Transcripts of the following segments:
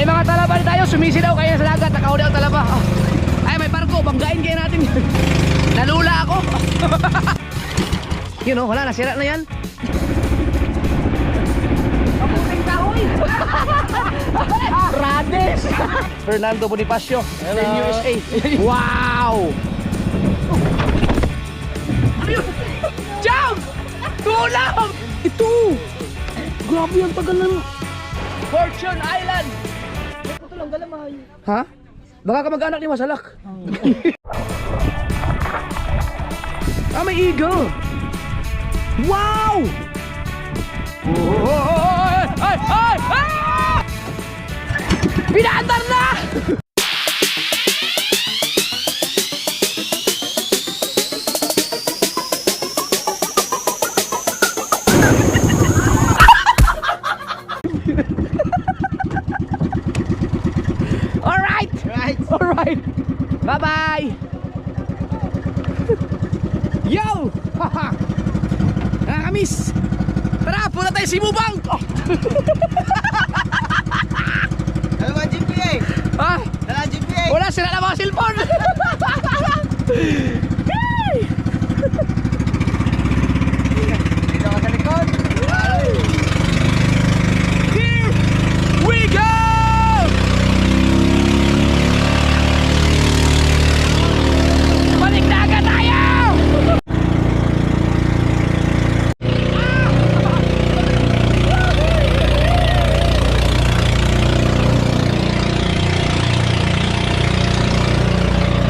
May mga talaba rin tayo, sumisidaw kayo sa dagat, nakahuli ang talaba. Ay, may barko, banggain kayo natin. Nalula ako. Yun o, wala, nasira na yan. Kaputing kahoy. Rades. Fernando Bonifacio, Team USA. Wow. Ano yun? Jump! Tulang! Ito! Grabe yung tagal ng Fortune Island! Ito lang galamay. Ha? Baka ka mag-anak ni Masalak. Ah, may eagle! Wow! Ay! Ay! Ay! Ah! Pinaandar na! Alright! Bye-bye! Yo! Haha! Nakakamiss! Tara, punta tayo Simubang! Oh. Ano ba GPA? Ha? Wala GPA? Wala, sila na mga cellphone! Dito ka sa likod. Here we go! Balik na agad tayo!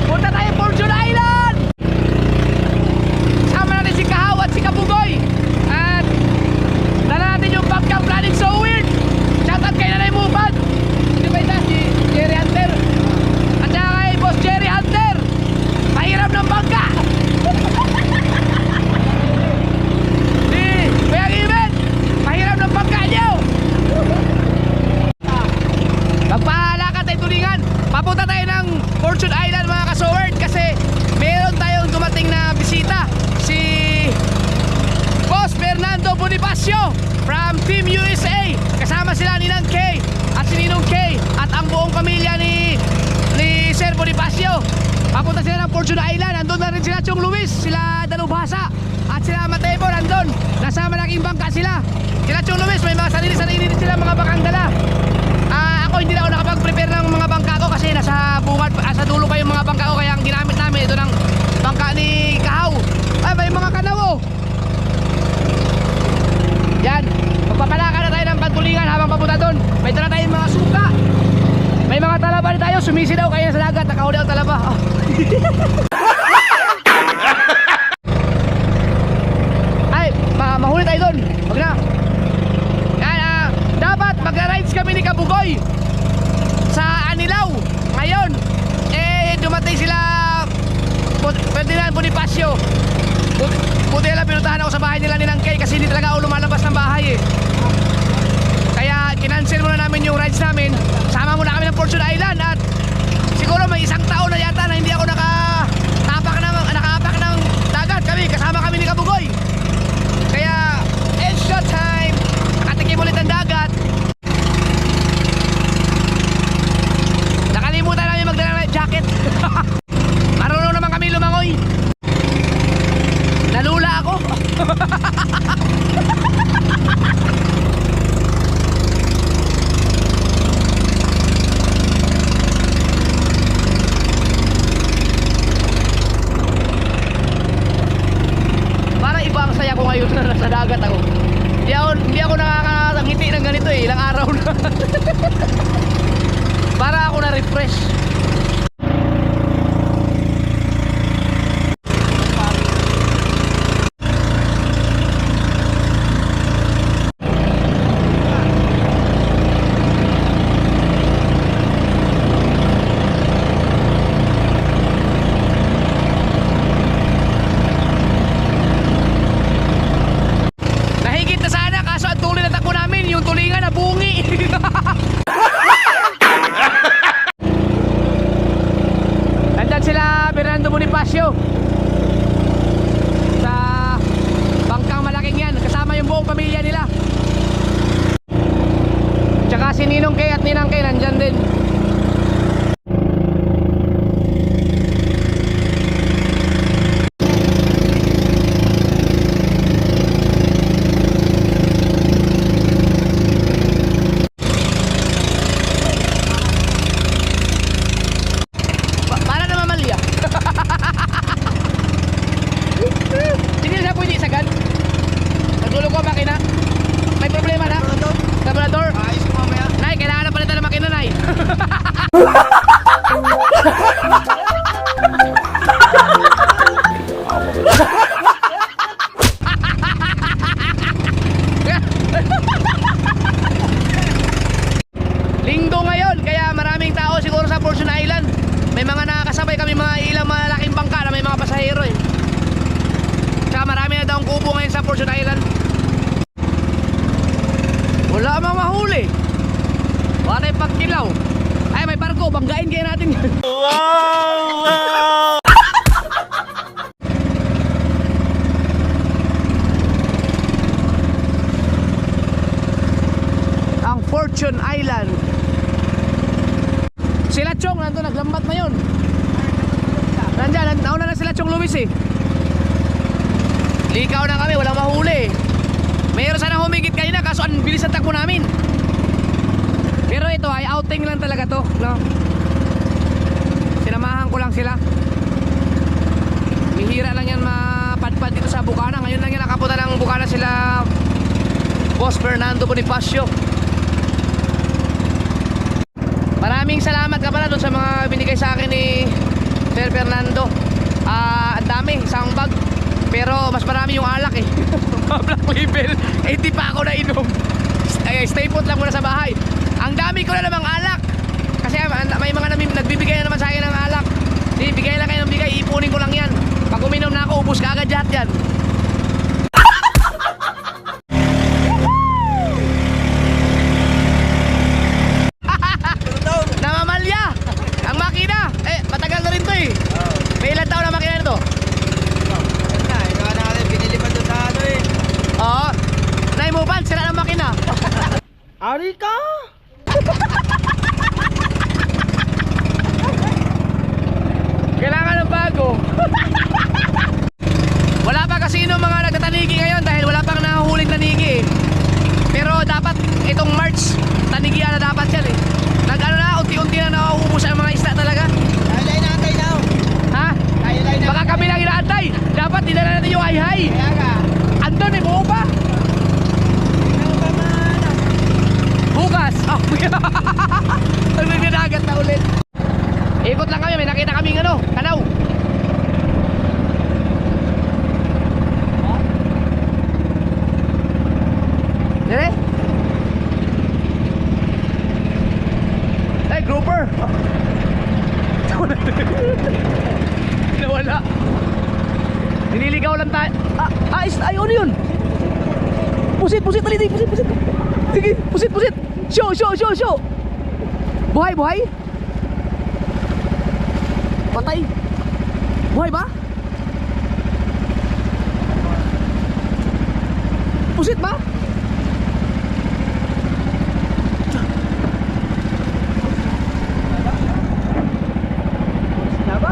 Punta tayo Fortune Island! Sama natin si Kahaw at si Kabugoy. At dala natin yung backcam planning so weird. Shoutout kay Nanay Mupad. Sino ba ito? Si Jerry Hunter. At saka kay Boss Jerry Hunter. Mahirap ng bangka. Si Kuya Given. Mahirap ng bangka niyo. Magpaalakad tayo tulingan. Papunta tayo ng Fortune Island mga kasoward. Kasi meron tayong dumating na bisita. Si Boss Fernando Bonifacio from Team USA. Kasama sila ni Nang Kay at si Ninong Kay at ang buong pamilya ni Sir Bonifacio. Papunta sila ng Fortune Island. Nandun na rin sila Chong Luis, sila Dalubhasa at sila Matebo nandun. Nasa malaking bangka sila. Sila Chong Luis may mga sarili-sarili din sila mga bangkang dala. Ako hindi na ako nakapag-prepare ng mga bangka ko kasi nasa bungad, sa dulo pa yung mga bangka ko. Kaya ang ginamit namin ito ng bangka ni Kahaw. Ay, may mga kanaw. Yan, magpapalaka na tayo ng pagtulingan habang papunta doon. May dala tayong mga suka. May mga talaba rin tayo, sumisidaw kayo sa dagat, nakahuli ang talaba. Oh. Ay, mahuli tayo doon. Wag na. Yan, dapat magra-rides kami ni Kabugoy sa Anilaw. Ngayon, dumating sila Ferdinand Bonifacio. Buti lang pinuntahan ako sa bahay nila ni Nang Kay kasi hindi talaga ako lumalabas ng bahay eh. Kaya kinancel muna namin yung rides namin. Sama muna kami ng Fortune Island at siguro may isang taon na yata na hindi ako nakaapak ng dagat. Kasama kami ni Kabugoy. Kaya it's shot time. Nakatikim ulit ng dagat. Nakalimutan namin magdala ng jacket. Marunong naman kami lumangoy. Nalula ako. Parang iba ang saya ko ngayon na nasa dagat ako. Hindi ako nakakangiti ng ganito eh. Ilang araw na. Para ako na-refresh. si Ninong Kay at Ninang Kay nandyan din. Para namamalya. Hindi na pwede isagad. Nagulog ko ang makina. May problema na. Carburetor. Ayos ko mamaya. Nay, kailangan na palitan ng makina, Nay. Linggo ngayon, kaya maraming tao siguro sa Fortune Island. May mga nakakasabay kami, mga ilang malaking bangka na may mga pasahero eh. Tsaka marami na daw ang kubo ngayon sa Fortune Island. Wala mga mahuli. Wala tayong pagkilaw. Ay, may barko, banggain kaya natin yan. Wow! Ang Fortune Island. Sila Chong, nandun, naglambat na yun. Nandyan, nauna na sila Chong Luis eh. Likaw na kami, walang mahuli. Mayroon sana humigit kanina, kaso ang bilis ang takbo namin. Pero ito ay outing lang talaga to, no? Sinamahan ko lang sila. Bihira lang yan mapadpad dito sa Bukana. Ngayon lang yan nakapunta ng Bukana sila Boss Fernando Bonifacio. Maraming salamat ka pala doon sa mga binigay sa akin ni Sir Fernando. Ang dami, isang bag. Pero mas marami yung alak eh. Black label. Eh di pa ako nainom. Stay put lang muna sa bahay. Ang dami ko na namang alak. Kasi may mga nagbibigay na naman sa akin ng alak. Di, bigay lang kayo ng bigay. Ipunin ko lang yan. Pag uminom na ako, ubus ka agad yan. Namamalya ang makina. Eh, matagal na rin to eh. May ilang taon na makina nito? Ito na natin, binili pa doon sa ano eh. Oo. Naimupan, sira ng makina. Ari ka! Kailangan ng bago. Wala pa kasi yung mga nagtatanigi ngayon dahil wala pang nahuhuling tanigi eh. Pero dapat itong March, tanigian na dapat yan eh. Nag-ano na, unti-unti na nauubos ang mga isda talaga. Tayo lang natin now. Ha? Tayo lang natin. Baka kami lang inaantay. Dapat dinala natin yung hay-hay. Kaya ka. Andun eh, buo pa. Bukas. Oh, ang nagdagat na ulit. Ikot lang kami, may nakita kaming ano, kanaw. Dire? Ay, grouper. Nawala. Nililigaw lang tayo. Ay, ano yun? Pusit, talidi, pusit. Sige, pusit. Show. Buhay. Patay. Buhay ba? Pusit ba? Tama?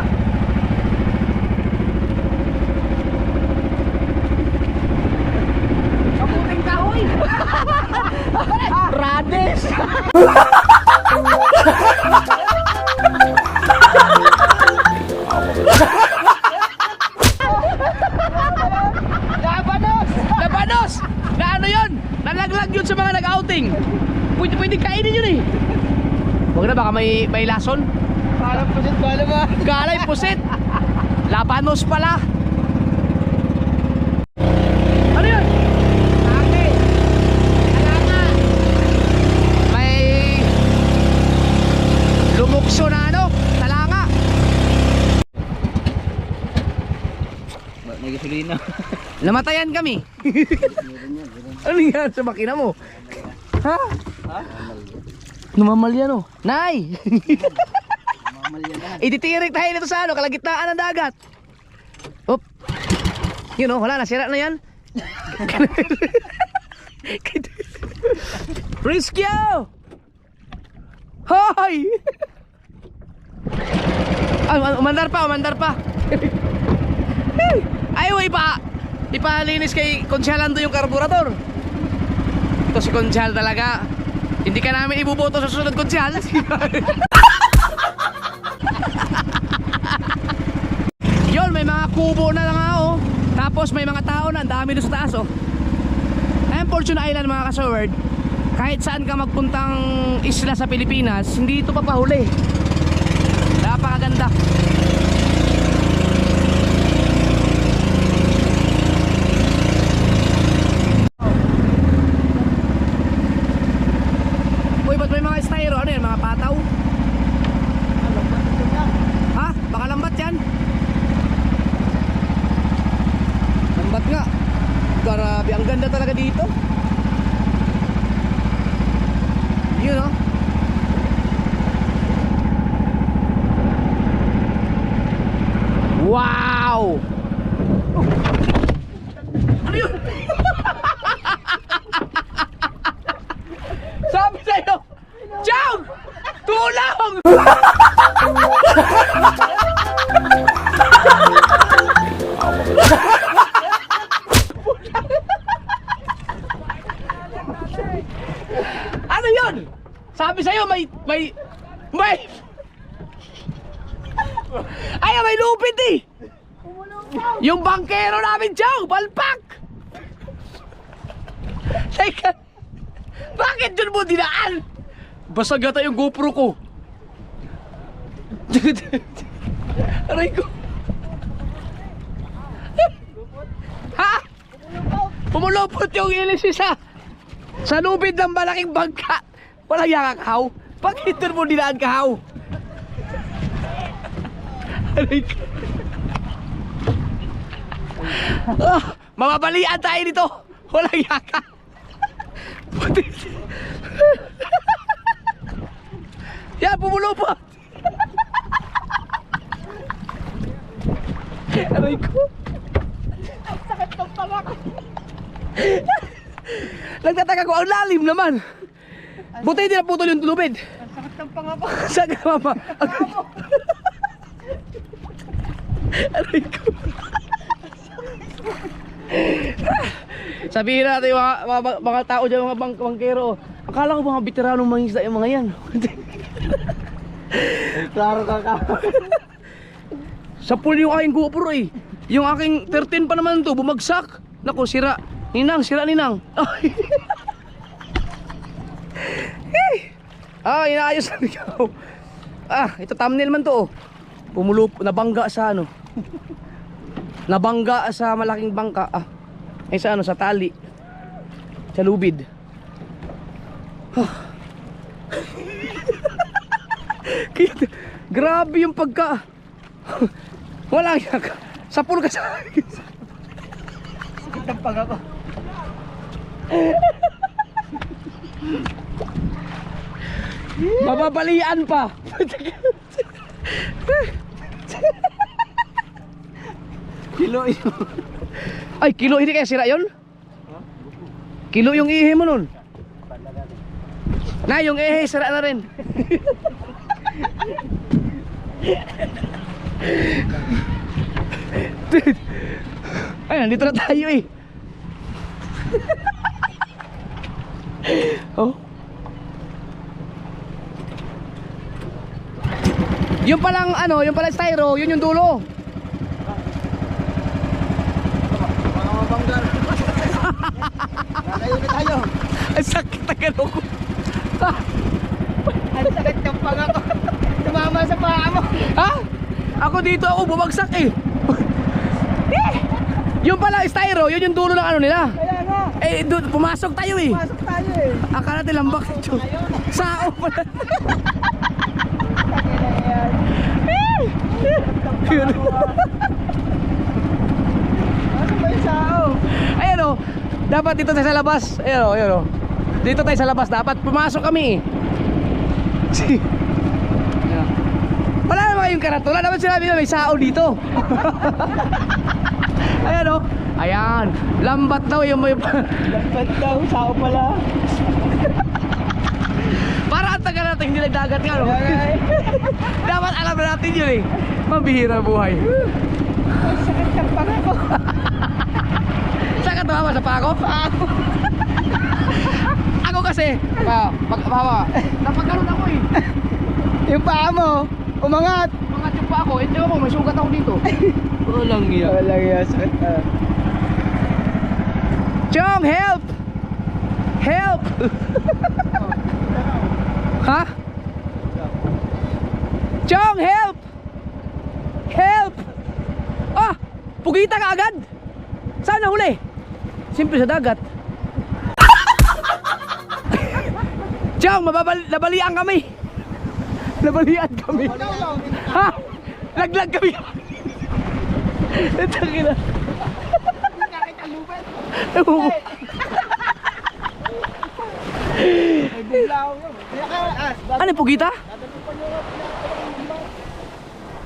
Kaputing kahoy. Rades. Labanos! Na ano yun? Nalaglag yun sa mga nag-outing. Pwede kainin yun eh. Huwag na, baka may lason. Parang pusit ba naman? Galay, pusit. Labanos pala. Ano yun? Okay. Alanga. May lumukso na ano? Talanga. May gasolina. Namatayan kami. Ano yan sa makina mo? Ha? Namamalya no? Nay! Ititirik tayo nito sa ano, kalagitnaan ng dagat. Op. Yun o, wala na, sira na yan. Rescue! Hoy! Ay, umandar pa. Ayaw, ipalinis kay Konsyalando yung karburador. Ito si Konsyal talaga. Hindi ka namin ibuboto sa susunod, Konsyal. Yun, may mga kubo na lang oh. Tapos may mga tao na, ang dami doon sa taas oh. Ayan, Fortune Island mga ka-Soward. Kahit saan ka magpuntang isla sa Pilipinas, hindi ito papahuli. Napakaganda. Uy, ba't may mga styro? Ano yan? Mga pataw? Ha? Baka lambat yan? Lambat nga. Grabe, ang ganda talaga dito. Yun oh. Wow! Ano yun? Sabi sa'yo, Jump! Tulong! Ano yun? Sabi sa'yo, may ay, may lupit eh. Yung bangkero namin, Joe, palpak. Teka, bakit dun mo dinaan? Basag yata yung GoPro ko. Aray ko. Ha? Pumulupot yung ilis sa lubid ng malaking bangka. Walang yakakaw. Bakit dun mo dinaan, kahaw? Aray ko. Mababalian tayo dito. Walang yaka. Yan, pumulupot. Aray ko. Sakit ng panga ko. Nagtataka ko, ang lalim naman. Buti hindi naputol yung lubid. Ang sakit ng panga ko. Saan ka mama? Aray ko. Sabihin natin yung mga tao dyan, mga bangkero. Akala ko mga veteranong mangisda yung mga yan. Klaro ka. Sa pool yung aking GoPro eh. Yung aking 13 pa naman to, bumagsak. Naku, sira. Sira ninang. Inaayos na ikaw. Ito thumbnail man to oh. Nabangga sa ano. Nabangga sa malaking bangka. Ay sa ano, sa tali. Sa lubid. Grabe yung pagka. Wala yan. Sa pool ka sa. Sakit ng panga ko. Mababalian pa. Kilo yun. Ay, kilo hindi kaya sira yun? Kilo yung ihi mo nun. Na, yung ihi sira na rin. Ay, nandito na tayo eh. Oh. Yung palang ano, yung palang styro, yun yung dulo. Mga mabanggar. Kakayo na tayo. Ang sakit na gano'n ko. Ang sakit ng panga ko. Tumama sa paa mo. Ha? Ako dito ako bumagsak eh. Yung pala styro, yun yung dulo ng ano nila. Kaya nga. Eh, pumasok tayo eh. Pasok tayo eh. Akala natin lambak ito. Sao pala. Yun. Ano ba yung sao? Ayan o, dapat dito tayo sa labas. Ayan o, ayan o. Dito tayo sa labas, dapat pumasok kami eh. Wala naman kayong karatula, dapat sinabi na may sao dito. Ayan o, ayan. Lambat daw yung may... Lambat daw, sao pala. Para ang tagal na natin hindi nagdagat nga, no? Dapat alam na natin yun eh. Mabihira buhay. Sakit ka pa ako. Saan ka tumama? Sa pako? Ako kasi, napagkaroon ako eh. Yung paa mo, umangat. Mga tsupa ako, hindi ako, may sugat ako dito. Walang iya. Walang iya, sakit na. Chong, help! Help! Ha? Chong, help! Help! Ah! Pugita ka agad! Saan nahuli? Siyempre sa dagat. Chong, nabalian kami! Nabalian kami! Ha? Laglag kami! Ito kina. Ano yung pugita?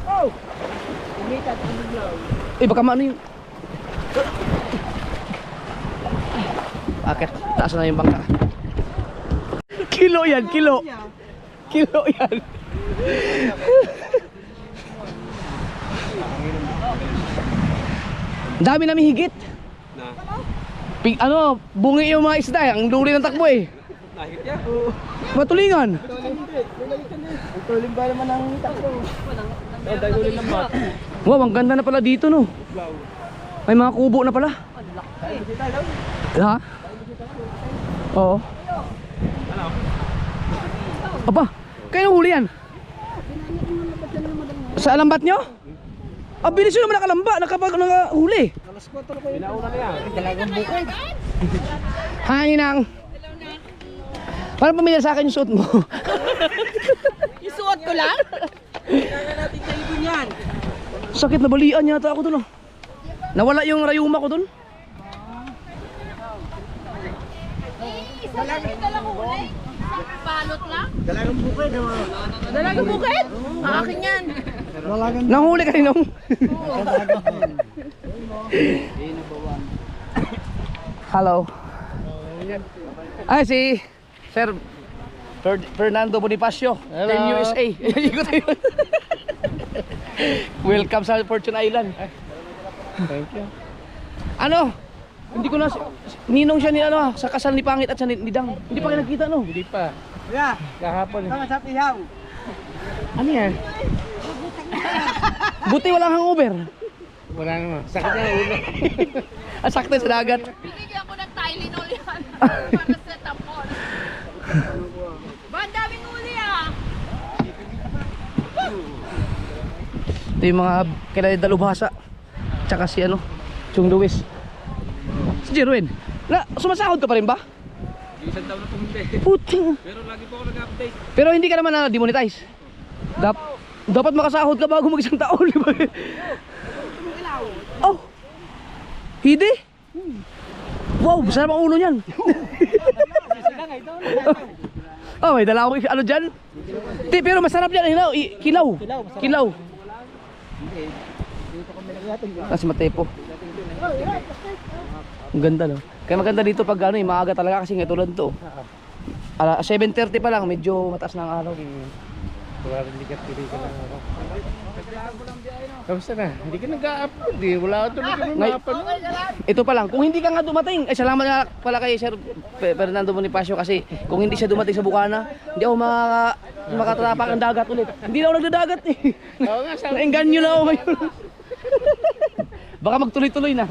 Oh! Umikat ang buglaw. Eh baka maano yung... Bakit? Taas na yung bangka. Kilo yan, kilo. Kilo yan. Dami namin higit. Ano, bungi yung mga isda, ang duli ng takbo eh. Matulingan. Tuling ba naman ang takbo? Tuling ng bat. Wow, ang ganda na pala dito no. May mga kubo na pala. Ha? Oo. Aba, kayo huli yan? Sa alambat nyo? Ah, bilis yun naman nakalamba, nakahuli. Alas 4 na kayo. Pinauna na yan. Dalagang bukid. Hangin ang. Parang pamilya sa akin yung suot mo. Isuot ko lang? Kailangan natin sa ibon yan. Sakit na balian yata ako dun. Oh. Nawala yung rayuma ko dun. Isa lang huli. Balot lang? Dalagang bukid. Dalagang bukid? Akin yan. Dalagang Nanghuli ka rin nung. Hello. Ay si Sir Fernando Bonifacio, Team USA. Ikot tayo. Welcome sa Fortune Island. Thank you. Ano? Hindi ko na ninong siya ni ano sa kasal ni Pangit at sa ni Dang. Hindi pa kayo nagkita no? Hindi pa. Kuya, Kahapon. tama sa pihaw. Ano yan? Buti walang hangover. Wala naman. Sakit na ulo. Sakto sa dagat. Binigyan ko ng Tylenol yan. Para sa tampon. Ba, ang daming huli ah. Ito yung mga kailangan dalubhasa. Tsaka si ano, Chung Luis. Si Jerwin. Sumasahod ka pa rin ba? Isang taon na pumunti. Puting. Pero lagi po ako nag-update. Pero hindi ka naman na demonetize. Dapat makasahod ka bago mag-isang taon, di ba? Oh. Hidi? Wow, sarap ang ulo niyan. Oh, may dala akong ano dyan. Pero masarap yan, kilaw. Kilaw. Kasi matepo. Ang ganda no. Kaya maganda dito pag ano, maaga talaga kasi nga tulad to. 7:30 pa lang, medyo mataas na ang araw. Wala rin likat-tiri ka lang ako. Kamusta na? Hindi ka nag-upload eh. Wala ka tuloy ka nag-upload. Ito pa lang, kung hindi ka nga dumating, ay salamat nga pala kay Sir Fernando Bonifacio kasi kung hindi siya dumating sa Bukana, hindi ako makatatapak ang dagat ulit. Hindi na ako nagdadagat eh. Oo nga, sabi. Naengganyo na ako ngayon. Baka magtuloy-tuloy na.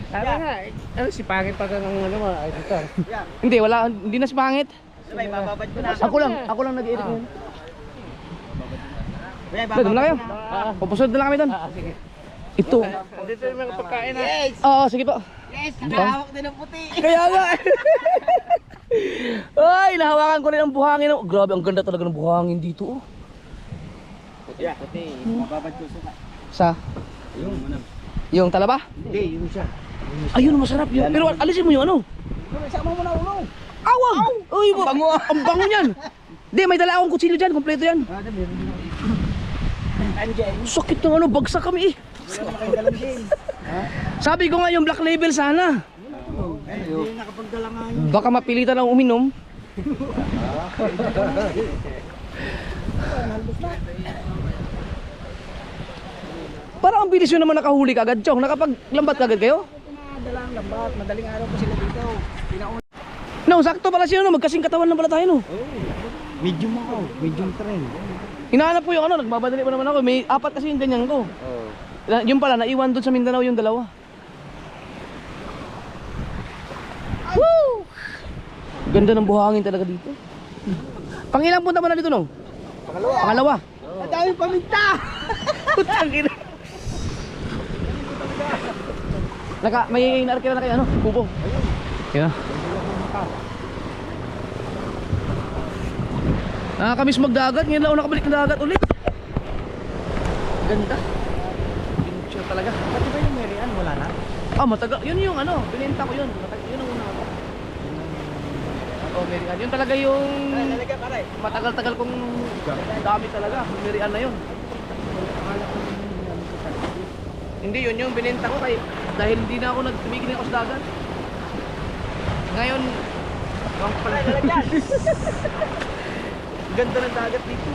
Sabi nga, ano si Pangit pa ka ng ano mo, editor. Hindi, hindi na si Pangit. May bababad ko na. Ako lang nag-edit ngayon. Doon na kayo. Pupusunod na lang kami doon. Sige. Ito. Dito yung mga pagkain na. Oo, sige po. Yes, nakahawak din ang puti. Kaya nga. Ay, nahawakan ko rin ang buhangin. Oh, grabe, ang ganda talaga ng buhangin dito. Oh. Puti. Bababad ko suka. Sa? Yung talaba? Hindi, yun siya. Ayun, masarap yun. Pero alisin mo yung ano. Sama mo na ulo. Awag! Uy, ang bango. Ang bango niyan. Hindi, may dala akong kutsilyo dyan. Kompleto yan. Sakit ng ano, bagsak kami eh. Sabi ko nga yung black label sana. Hindi nakapagdala nga yun. Baka mapilitan ng uminom. Parang ang bilis yun naman nakahuli kagad, Chong. Nakapaglambat kagad kayo? Pinadala ang lambat, madaling araw pa sila dito. Pinauna. No, sakto pala siya, no? Magkasing katawan na pala tayo, no? Medium ako, medium train. Hinahanap ko yung ano, nagbabadali pa naman ako. May 4 kasi yung ganyan ko. Yung pala, naiwan doon sa Mindanao yung 2. Woo! Ganda ng buhangin talaga dito. Pangilang punta mo na dito, no? Pangalawa. Ang dami paminta! Putang ina. May naarkila na kayo, ano? Kubo. Kaya. Nakakamiss magdagat. Ngayon lang ako nakabalik ng dagat ulit. Ganda. Picture talaga. Pati ba yung Marian? Wala na? Matagal. Yun yung ano, binenta ko yun. Yun ang una ko. Merian. Yun talaga yung Lalagyan ka rin. matagal-tagal kong dami talaga. Merian na yun. Hindi, yun yung binenta ko dahil hindi na ako tumigil ako sa dagat. Ngayon, ganda ng dagat dito.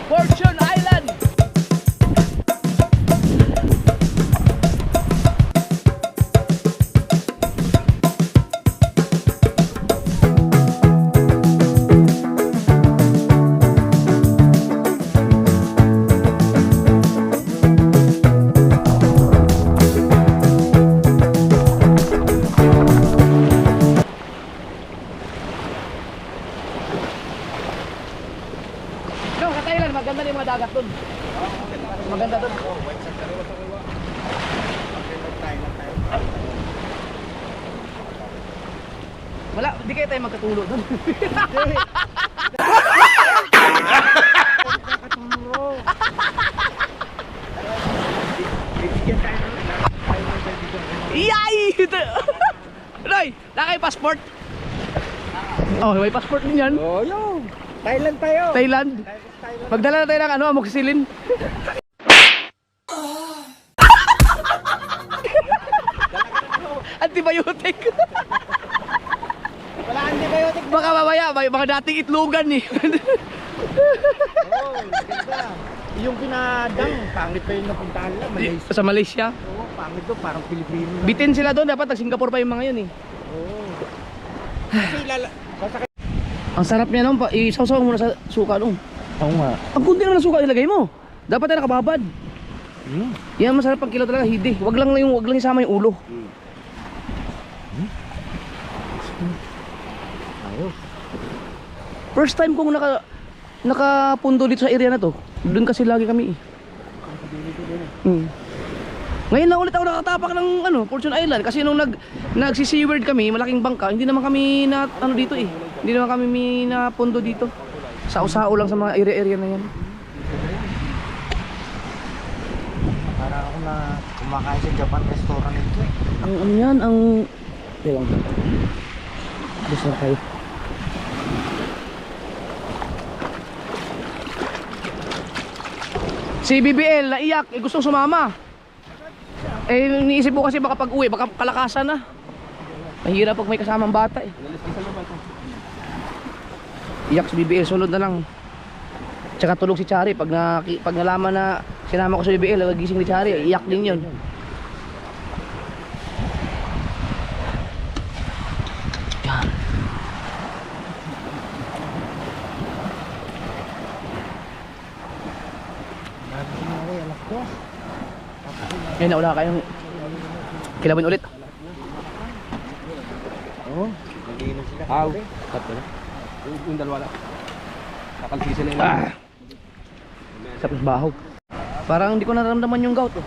Fortune Island! No, sa Thailand, maganda din yung mga dagat dun. Maganda dun. Wala, di kayo tayo magkatulo dun. Iyay! Roy, nakay passport? Oh, may passport din yan. Oh, yun! Thailand tayo! Thailand. Magdala na tayo ng ano, amoxicillin. Antibiotic. Wala antibiotic! Baka mamaya, baka dating itlogan eh. Oh, ganda! Yung pinadang, pangit pa yung napuntahan lang. Malaysia. Sa Malaysia. Oo, pangit to, parang Pilipino lang. Bitin sila doon, dapat nag-Singapore pa yung mga yun eh. Oo. Kasi sasakay. Ang sarap niya nung, isaw-saw mo na sa suka nung. Oo nga. Ang kunti naman ng suka ilagay mo. Dapat na nakababad. Yan masarap pag kilo talaga, hidi. Wag lang isama yung ulo. Ayos. First time kong nakapundo dito sa area na to. Doon kasi lagi kami eh. Ngayon na ulit ako nakatapak ng Fortune Island kasi nung nagsi-seaward kami, malaking bangka, hindi naman kami na dito eh. Hindi naman kami napundo dito. Sao-sao lang sa mga area na yan. Para ako na kumakain sa Japan restaurant nito eh. Ang ano yan, ang ewan ko. Gusto na kayo. Si BBL naiyak, gustong sumama. Iniisip ko kasi baka pag uwi, baka kalakasan na. Mahirap pag may kasamang bata eh. Iyak si BBL, sulod na lang. Tsaka tulog si Chari pag nalaman na sinama ko si BBL, gising ni Chari, iyak din yun. Yan. Ngayon na wala kayong kilawin ulit. Oo. Nag-iinom sila. Tatlo na. Yung dalawa na. Nakalpisa na yun. Sa bahaw. Parang hindi ko nararamdaman yung gout oh.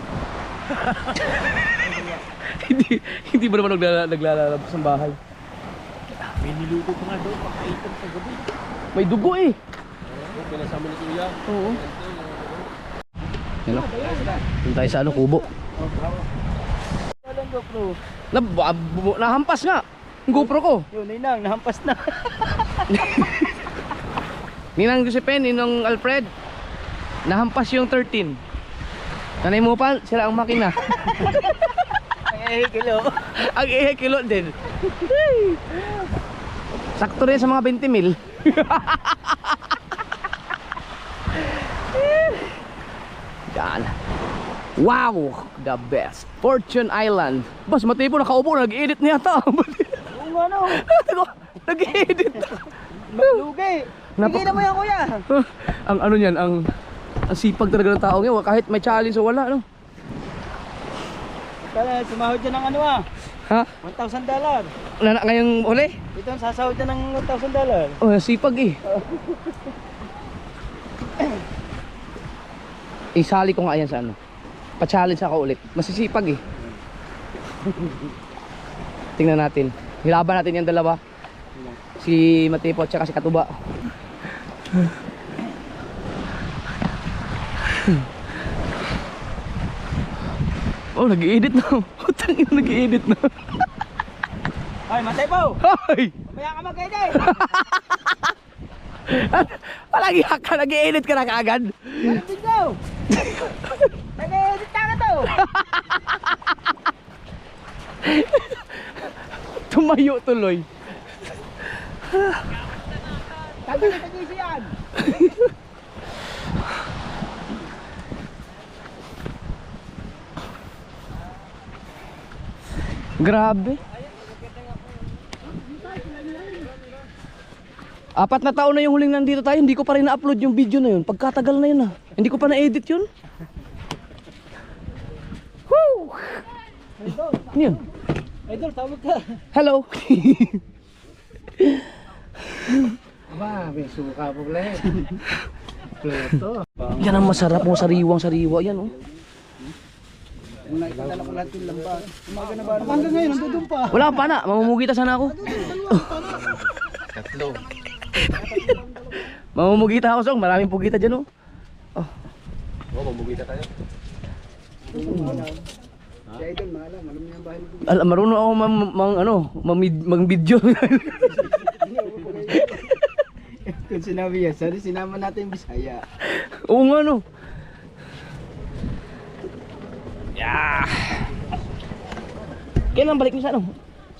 hindi ba naman naglalabas ng bahay? May niluto pa nga doon, pakaitan sa gabi. May dugo eh. Pinasama ni Kuya. Oo. Yan o. Doon tayo sa kubo. Walang GoPro. Nahampas nga. Yung GoPro ko. Yun, Ninang, nahampas na. Ninang Josephine, Ninang Alfred. Nahampas yung 13. Nanay mo pa, sira ang makina. Ang kilo. Ang kilo din. Sakto rin sa mga 20 mil. Yan. Wow, the best. Fortune Island. Bas, matipo nakaupo, nag-edit niya ata. Oo ano. Nag-edit. Lugi. Napa- Tignan mo yan kuya. Ang ano niyan, ang sipag talaga ng tao ngayon, kahit may challenge o wala, no? Kaya sumahod dyan ng ano Ha? $1,000. Ngayong uli? Ito ang sasahod dyan ng $1,000. Oh, sipag eh. Isali ko nga yan sa ano. Pa-challenge ako ulit. Masisipag eh. Tingnan natin. Hilaban natin yung dalawa. Si Matipo at saka si Katuba. Oh, nag-i-edit na. Utang ina, nag-i-edit na. Ay, matay po. Hoy! Mamaya ka mag-edit. Palagi ka, nag-i-edit ka na kaagad. Ano video? Nag-edit ka to. Tumayo tuloy. Sabi na tagisi yan. Grabe. 4 na taon na yung huling nandito tayo, hindi ko pa rin na-upload yung video na yun. Pagkatagal na yun ah. Hindi ko pa na-edit yun. Woo! Ano yun? Idol, tawag ka. Hello. Aba, may suka po lang. Pleto. Yan ang masarap mo, sariwang-sariwa yan oh. Kung nakikita ko lahat yung lambat. Umaga na ba? Hanggang ngayon, nandun pa. Wala pa na, mamumugita sana ako. Tatlo. Mamumugita ako song, maraming pugita dyan oh. Oo, mamugita tayo. Si Idol, maalam. Alam niya ang bahay mo. Marunong ako mag-video. Kung sinabi yan, sorry, sinama natin yung Bisaya. Oo nga no. Yeah. Kailan balik niyo sa ano?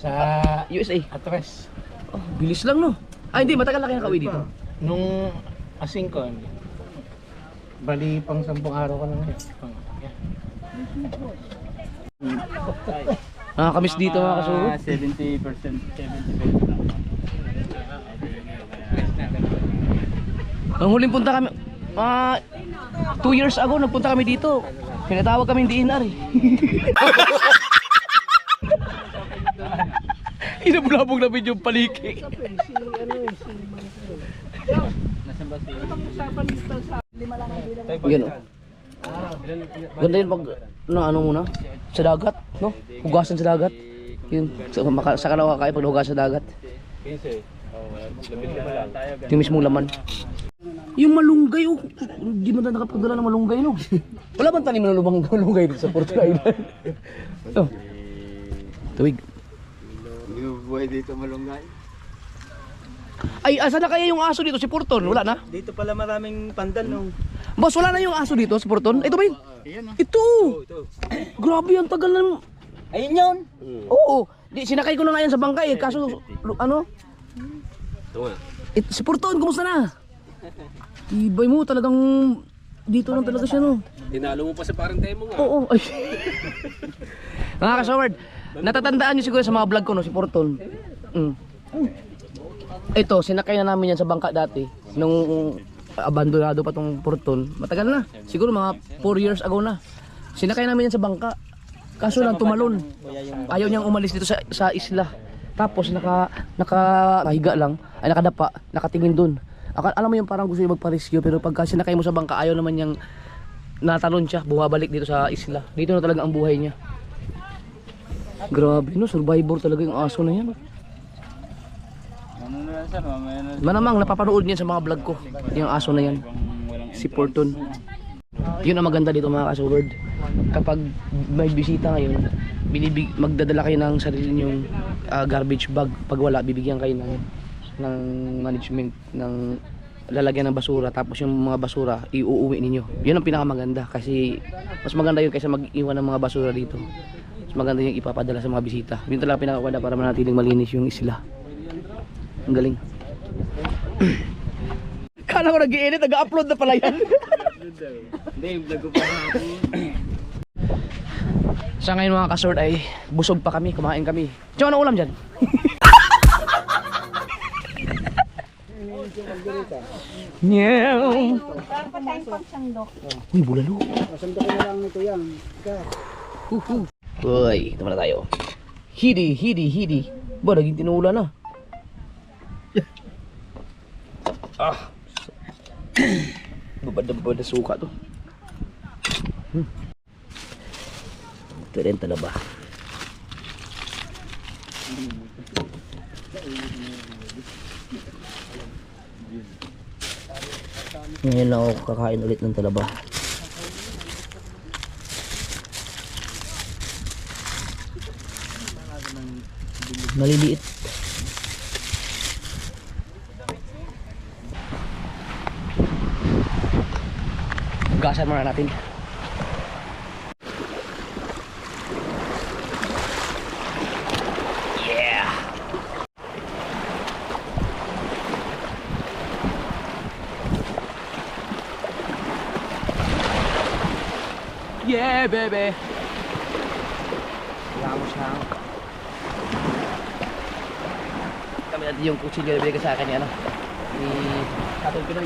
Sa USA. Atres. Oh, bilis lang no. Ah hindi, matagal na kayo nakauwi dito. Nung asingkon, bali pang 10 araw ka na ngayon. Nakakamiss dito mga kasuro. 70%, 70%. Ang huling punta kami, 2 years ago nagpunta kami dito. Pinatawag kami DNR eh. Inabulabog na video yung paliki. Yan o. Ganda yun pag ano muna sa dagat, no? Hugasan sa dagat. Yun, sa kalawa kaya pag hugasan sa dagat. Yung mismo laman. Yung malunggay oh. Hindi mo na nakapagdala ng malunggay no. Wala bang tanim na malunggay dito sa Fortune Island? Oh. Tuwig. Hindi mo buhay dito malunggay. Ay, asa na kaya yung aso dito si Porton? Wala na? Dito pala maraming pandan no. Boss, wala na yung aso dito sa Porton? Ito ba yun? Ito! Grabe, ang tagal na. Ayun yun. Oo. Sinakay ko na nga yan sa bangkay. Kaso, ano? Si Porton, kumusta na? Ibay mo, talagang dito lang talaga siya, no? Tinalo mo pa sa parang demo nga. Oo. Ay. Mga kasaward, natatandaan niyo siguro sa mga vlog ko, no? Si Porton. Ito, sinakay na namin yan sa bangka dati. Nung abandonado pa tong Porton. Matagal na. Siguro mga 4 years ago na. Sinakay namin yan sa bangka. Kaso lang tumalon. Ayaw niyang umalis dito sa isla. Tapos nakahiga lang, ay nakadapa, nakatingin dun. Alam mo yung parang gusto niya magpa-rescue, pero pagka sinakay mo sa bangka, ayaw naman niyang natalon siya, bumabalik dito sa isla. Dito na talaga ang buhay niya. Grabe no, survivor talaga yung aso na yan. Manamang napapanood niya sa mga vlog ko, yung aso na yan. Si Porton. Yun ang maganda dito mga kasaward. Kapag may bisita ngayon, magdadala kayo ng sarili niyong garbage bag. Pag wala, bibigyan kayo ng management ng lalagyan ng basura, tapos yung mga basura iuuwi ninyo. Yun ang pinakamaganda kasi mas maganda yun kaysa mag-iwan ng mga basura dito. Mas maganda yung ipapadala sa mga bisita. Yun talaga pinakaganda para manatiling malinis yung isla. Ang galing. Kala ko nag-i-edit, nag-upload na pala yan. Hindi, vlog ko pa ako. Sa ngayon mga kasort ay busog pa kami, kumain kami. Tiyo, ano ulam dyan? Nyew. Uy, bulalo. Masando ko na lang nito yan. Uy, ito na tayo. Hidi. Ba, naging tinula na. Ah. Babad na suka to. Ito rin talaba. Ngayon lang ako kakain ulit ng talaba. Maliliit. Gasan muna natin. Yeah. Yeah, baby. Lamos na ako. Kami natin yung kutsilyo na binigay sa akin ni ano, ni Katol Pinoy.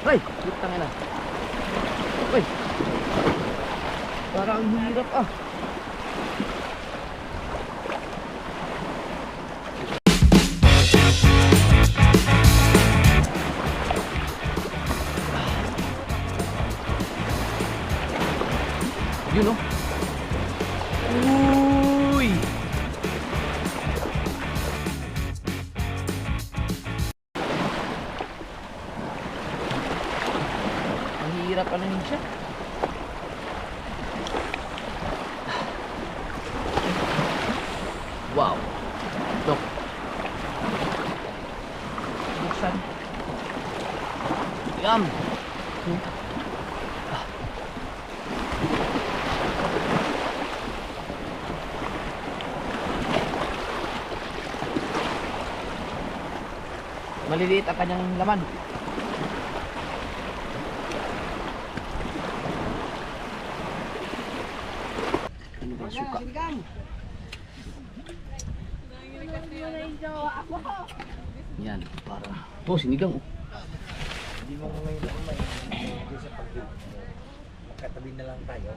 Hoy, putang ina. Hoy. Parang hirap ah. Yun oh. Uy. Mahirap pa rin siya. Wow. Look. Buksan. Yum. Maliliit ang kanyang laman. Ano ba suka? Yan, para. Oh, sinigang. Hindi mo ko ngayon ako may sa magkatabi na lang tayo.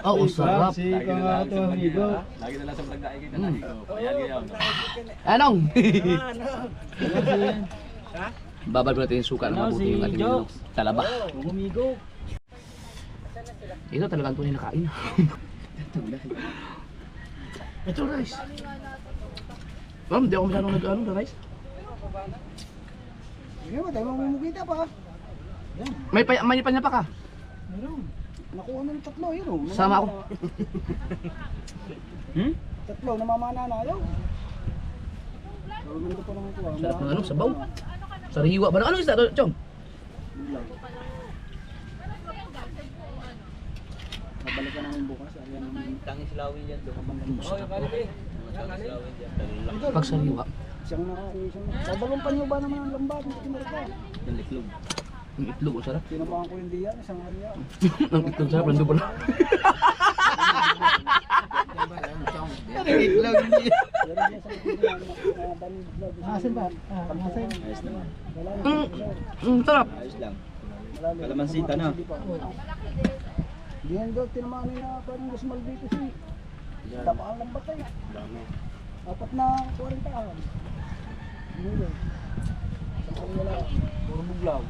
Oh, sarap. Si Kamato amigo. Lagi na lang sa vlog na ikita na ikaw. Ayan ngayon. Anong? Babal pa natin yung suka na mabuti yung ating ano, talaba. Amigo. Ito talagang tunay na kain. Ito rice. Ma'am, di ako masyadong nag-ano na rice. Sige ba, tayo mamumugita pa. May panya pa ka. Meron. Nakuha na ng tatlo, yun o. Sama ako. Tatlo, namamana na ayaw. Gawin ko pa naman ito. Sarap ng ano, sabaw. Sariwa ba? Ano isda to, Chong? Babalik ka namin bukas. Ayan ang Tangis lawin yan doon. Pag sariwa. siyang nakakisang. Sabalong panyo ba naman ang lambat? Hindi kinarga. Yung liklog. Yung itlog, oh, sarap. Tinabahan ko yung diyan, isang area. Ang itlog sarap, nandun pala. Iklog hindi. Asin ba? Asin. Ayos naman. Sarap. Ayos lang. Kalamansita na. Diyan daw, tinamaan na parang gasmal dito si. Tapaan lambat ay. Apat na 40 ahon. Hindi. Sa kanila, puro buglaw.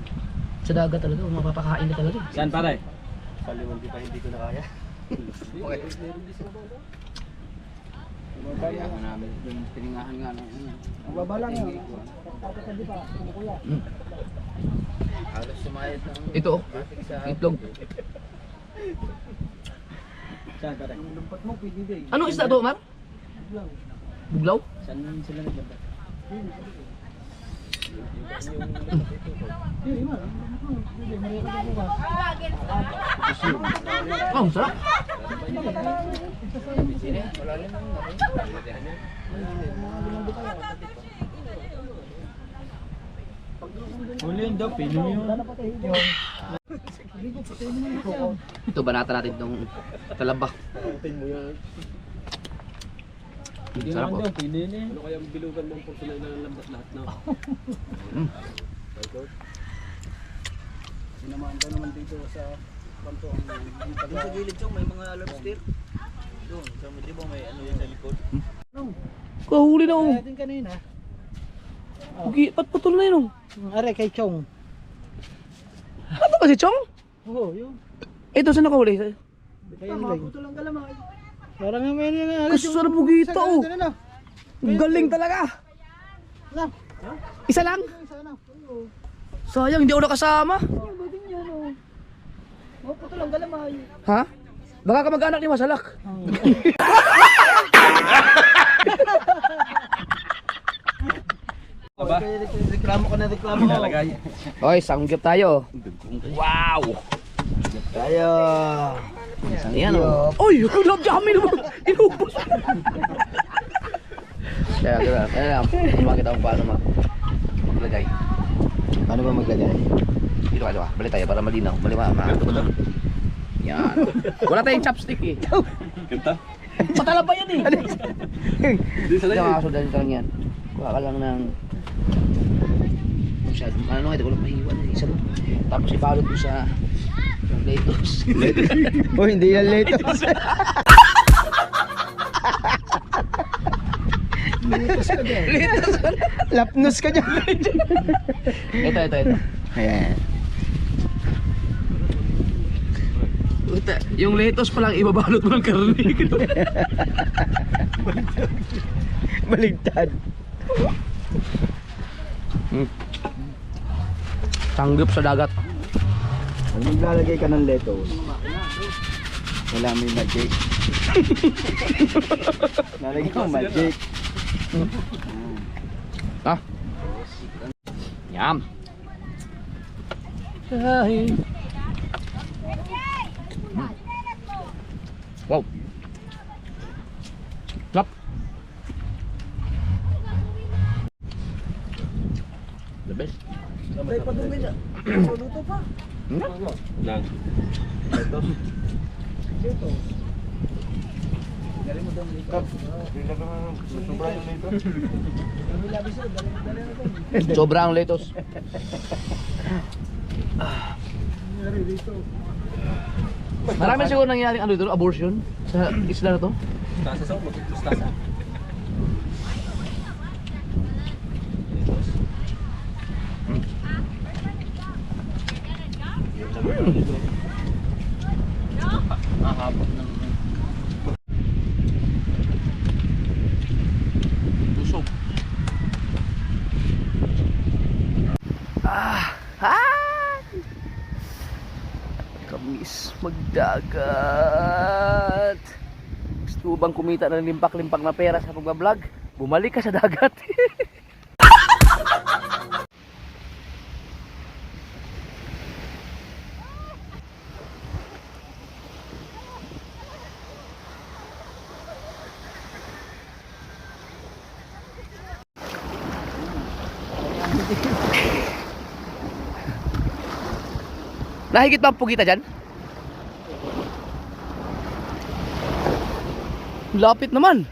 Sa dagat talaga, mapapakain na talaga. Saan pare? Sa liwanti pa hindi ko na kaya. Kaya nga namin yung piningahan nga ng ano. Ang baba lang yun. Tapos sabi pa, kumukuya. Halos sumayad ng Ito, oh. Itlog. Saan pare? Yung lumpat mo, pwede din. Anong isda to, Mar? Buglaw? Saan sila naglaba? Oh, sarap. Huli yun daw, pilo yun. Ito, banata natin itong talaba. Hindi Sarap, naman oh. daw, pilo yun eh. Ano kaya ang bilugan mong porso na ilalambas lahat na? Sinamaan daw naman dito sa kanto ang Doon sa gilid chong may mga lobster. Doon, sa di ba may ano yan sa likod? Kahuli na oh. Atin kanina. Pugi, patputol na yun oh. Are kay Chong. Ano ba si Chong? Oo, yun. Ito saan nakahuli? Kaya nila. Puto lang kalamay. Parang nga may nga. Gusto sa pugita oh. Galing talaga. Lang. Isa lang? Sana. Oo. Sayang, hindi ako nakasama. Buding yan oh. Oh, puto lang kalamay. Ha? Baka kamag-anak ni Masalak. Aba? Reklamo ka na reklamo ko. Oy, sanggip tayo. Wow! Tayo. Ayan oh. Oy, love jamming naman. Inubos. Kaya makita kung paano maglagay. Paano ba maglagay? Dito ka, balik tayo para malinaw. Balik yan. Wala tayong chopstick eh. Kanta? Matala pa yan eh. Hindi sa Ito layo. mga kasundan lang yan. Kuha ka lang ng masyadong ano nga, ito ko lang mahiwan eh. Isa lang. Tapos ibalot mo sa lettuce. Oh, hindi yan lettuce. Lapnos ka dyan. Ito. Ayan. Puta, yung lettuce pa lang ibabalot mo ng karne. Baligtad. Sanggip sa dagat. Pag maglalagay ka ng lettuce, wala may magic. Lalagay mo magic. Ah. Yum. Ay. Wow. Lap. The best. Sabay pa dumi na. Luto pa. Lang. Sobra ang lettuce. Marami siguro nangyaring ano dito, abortion sa isla na to. Mustasa sa mustasa. Tusok. Kamis magdagat. Gusto mo bang kumita ng limpak-limpak na pera sa pagbablog? Bumalik ka sa dagat. Nahigit ba ang pugita dyan? Lapit naman.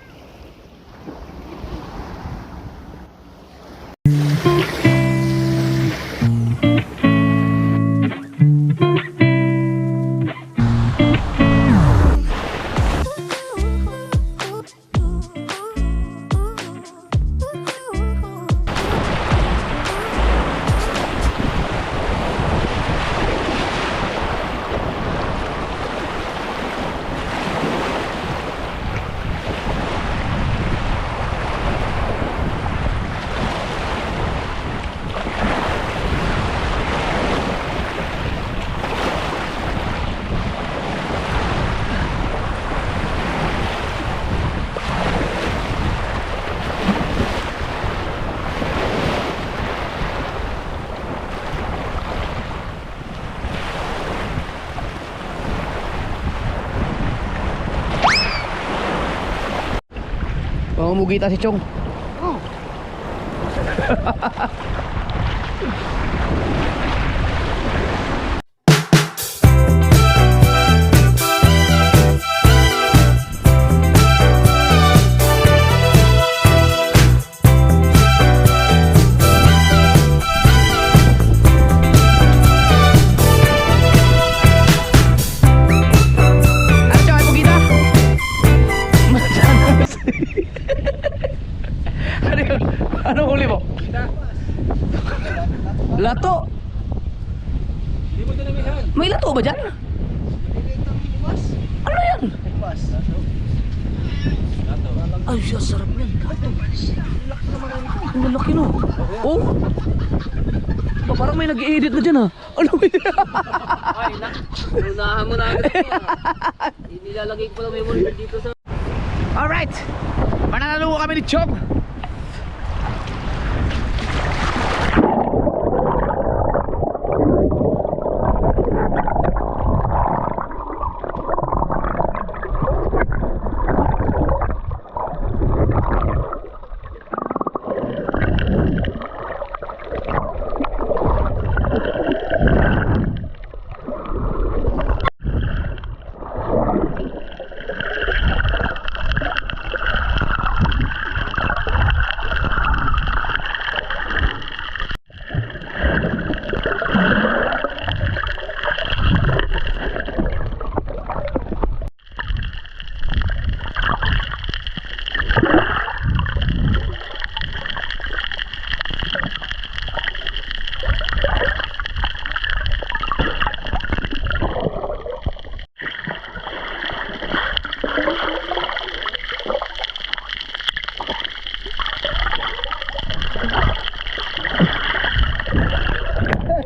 mamugita si Chong. Oh. Ano Chong, ay mugita? Ano yun? Anong huli mo? Lato. Hindi mo dinamihan. May lato ba dyan? Ano yan? Ay, siya sarap yan. Ang lalaki no. Oh. Oh, parang may nag-i-edit na dyan ah. Ano ba yan? Ay, unahan mo na agad ito. Nilalagay ko lang memory card dito sa... Alright. Mananalo kami ni Chong.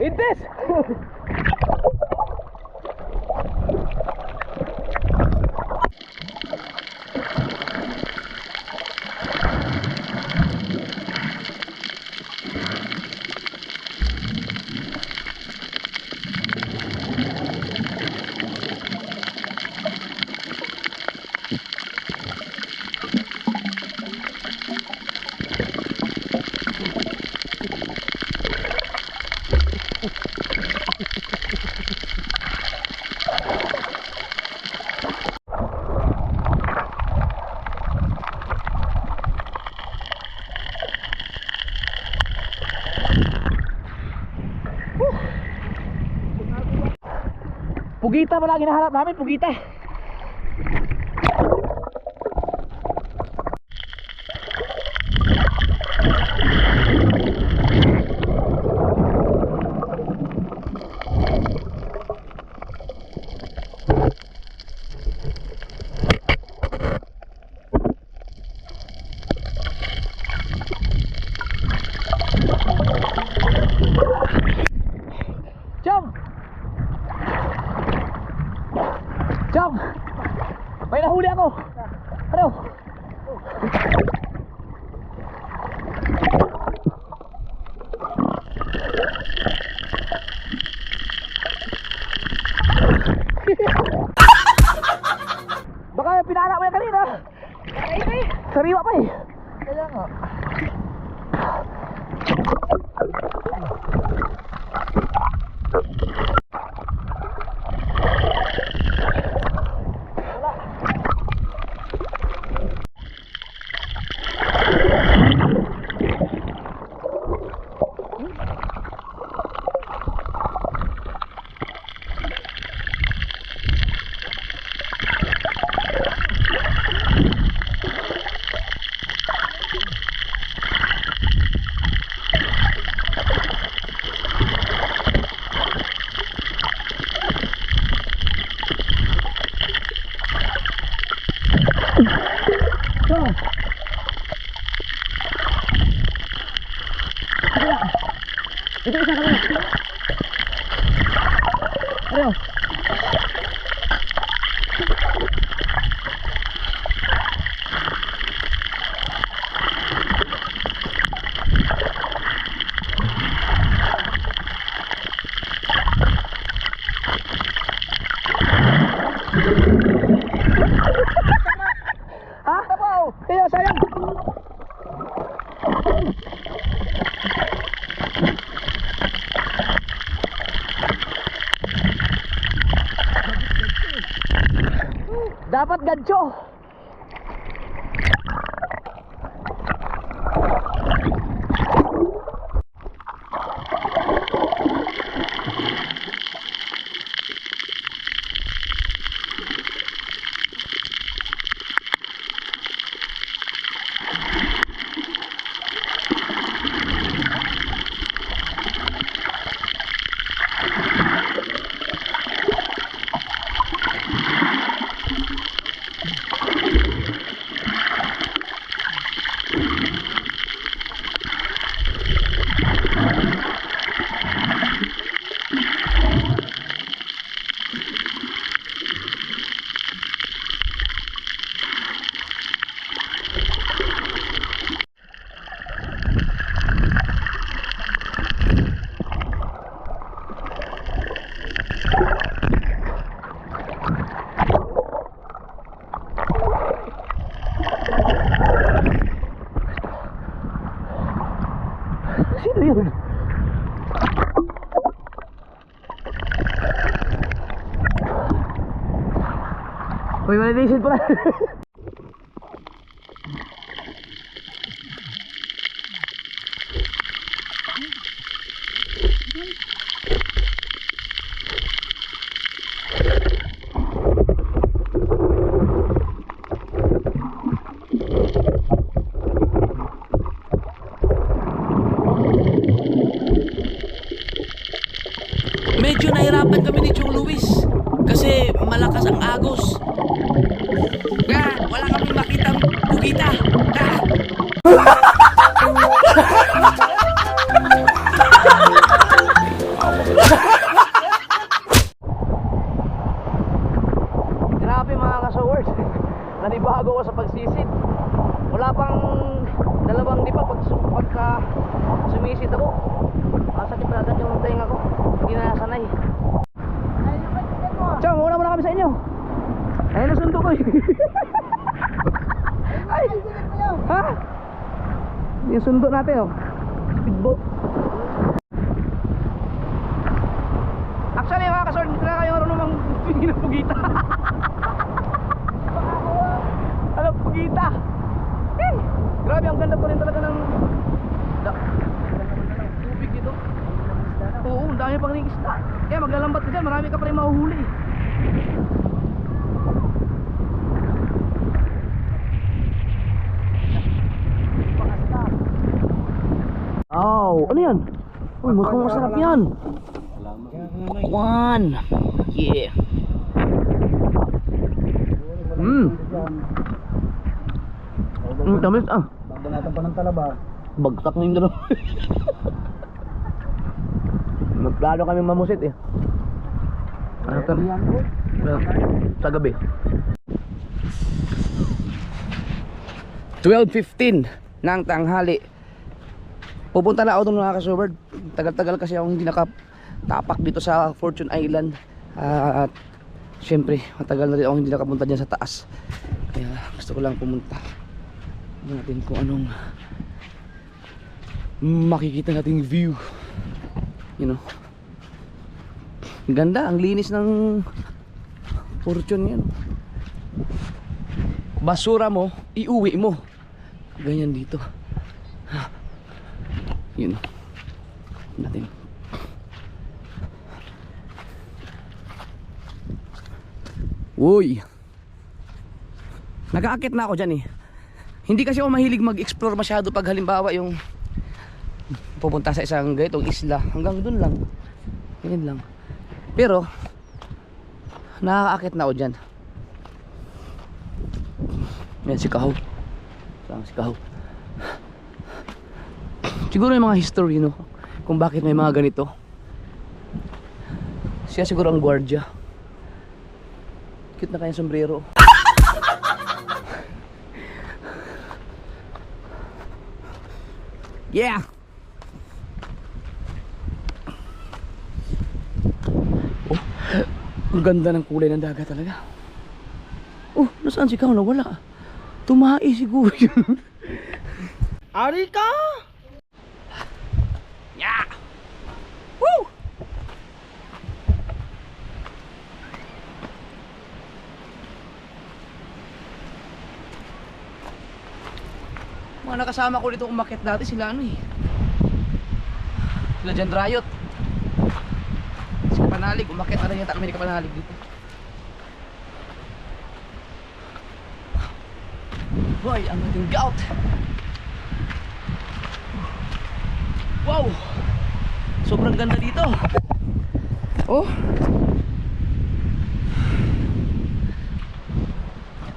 Intes! Pugita pala ang hinahanap namin, pugita. Chong! Chong! May nahuli ako! Ano? Baka pinala mo yan kanina! Sariwa pa eh! Kaya nga. Ito isa kami. Ano? Ha? Kaya sayang. Apat gancho. Sino yun? Uy, malilisid pala. Medyo nahirapan kami ni Chong Luis kasi malakas ang agos. Wala kami makitang bugita. Grabe mga kasowers. Nanibago ko sa pagsisid. Wala pang 2 dipa pagka sumisid ako. Masakit na agad yung tenga ko. Hindi na nasanay. Chong, una muna kami sa inyo. Ayun ang sundo ko eh. Ay! Ha? Yung sundo natin oh. Speedboat. Actually mga kasor, hindi na kayo marunong magpingin ng pugita. Ano pugita? Eh, grabe ang ganda po rin talaga ng tubig dito. Oo, ang dami pang ring isda. Kaya maglalambat ka dyan, marami ka pa rin mahuhuli. Oh, ano yan? Uy, mukhang masarap yan. One. Yeah. Tamis ah. Babanatan pa ng talaba. Bagsak na yung dalawa. Magplano kami mamusit eh. Ano to? Sa gabi. 12:15 ng tanghali. Pupunta na ako doon mga ka-Sobird. Tagal-tagal kasi akong hindi nakatapak dito sa Fortune Island. At syempre, matagal na rin akong hindi nakapunta dyan sa taas. Kaya gusto ko lang pumunta. Tignan natin kung anong makikita nating view. You know. Ang ganda, ang linis ng Fortune yan. Basura mo, iuwi mo. Ganyan dito. Yun. Natin. Uy. Nag-aakit na ako dyan eh. Hindi kasi ako mahilig mag-explore masyado pag halimbawa yung pupunta sa isang ganitong isla. Hanggang dun lang. Ganyan lang. Pero nakakaakit na ako dyan. Yan si Kahaw. Saan si Kahaw? Siguro yung mga history, no? Kung bakit may mga ganito. Siya siguro ang gwardiya. Cute na kayang sombrero. Yeah! Oh, ang ganda ng kulay ng dagat talaga. Oh, nasaan si Kahaw? Nawala. Tumae siguro yun. Ari ka! Yeah! Woo! Mga nakasama ko dito umakyat dati sila ano eh. Sila John Riot. Si Kapanalig, umakyat na rin yata kami ni Kapanalig dito. Boy, ang ating gout. Wow! Sobrang ganda dito. Oh.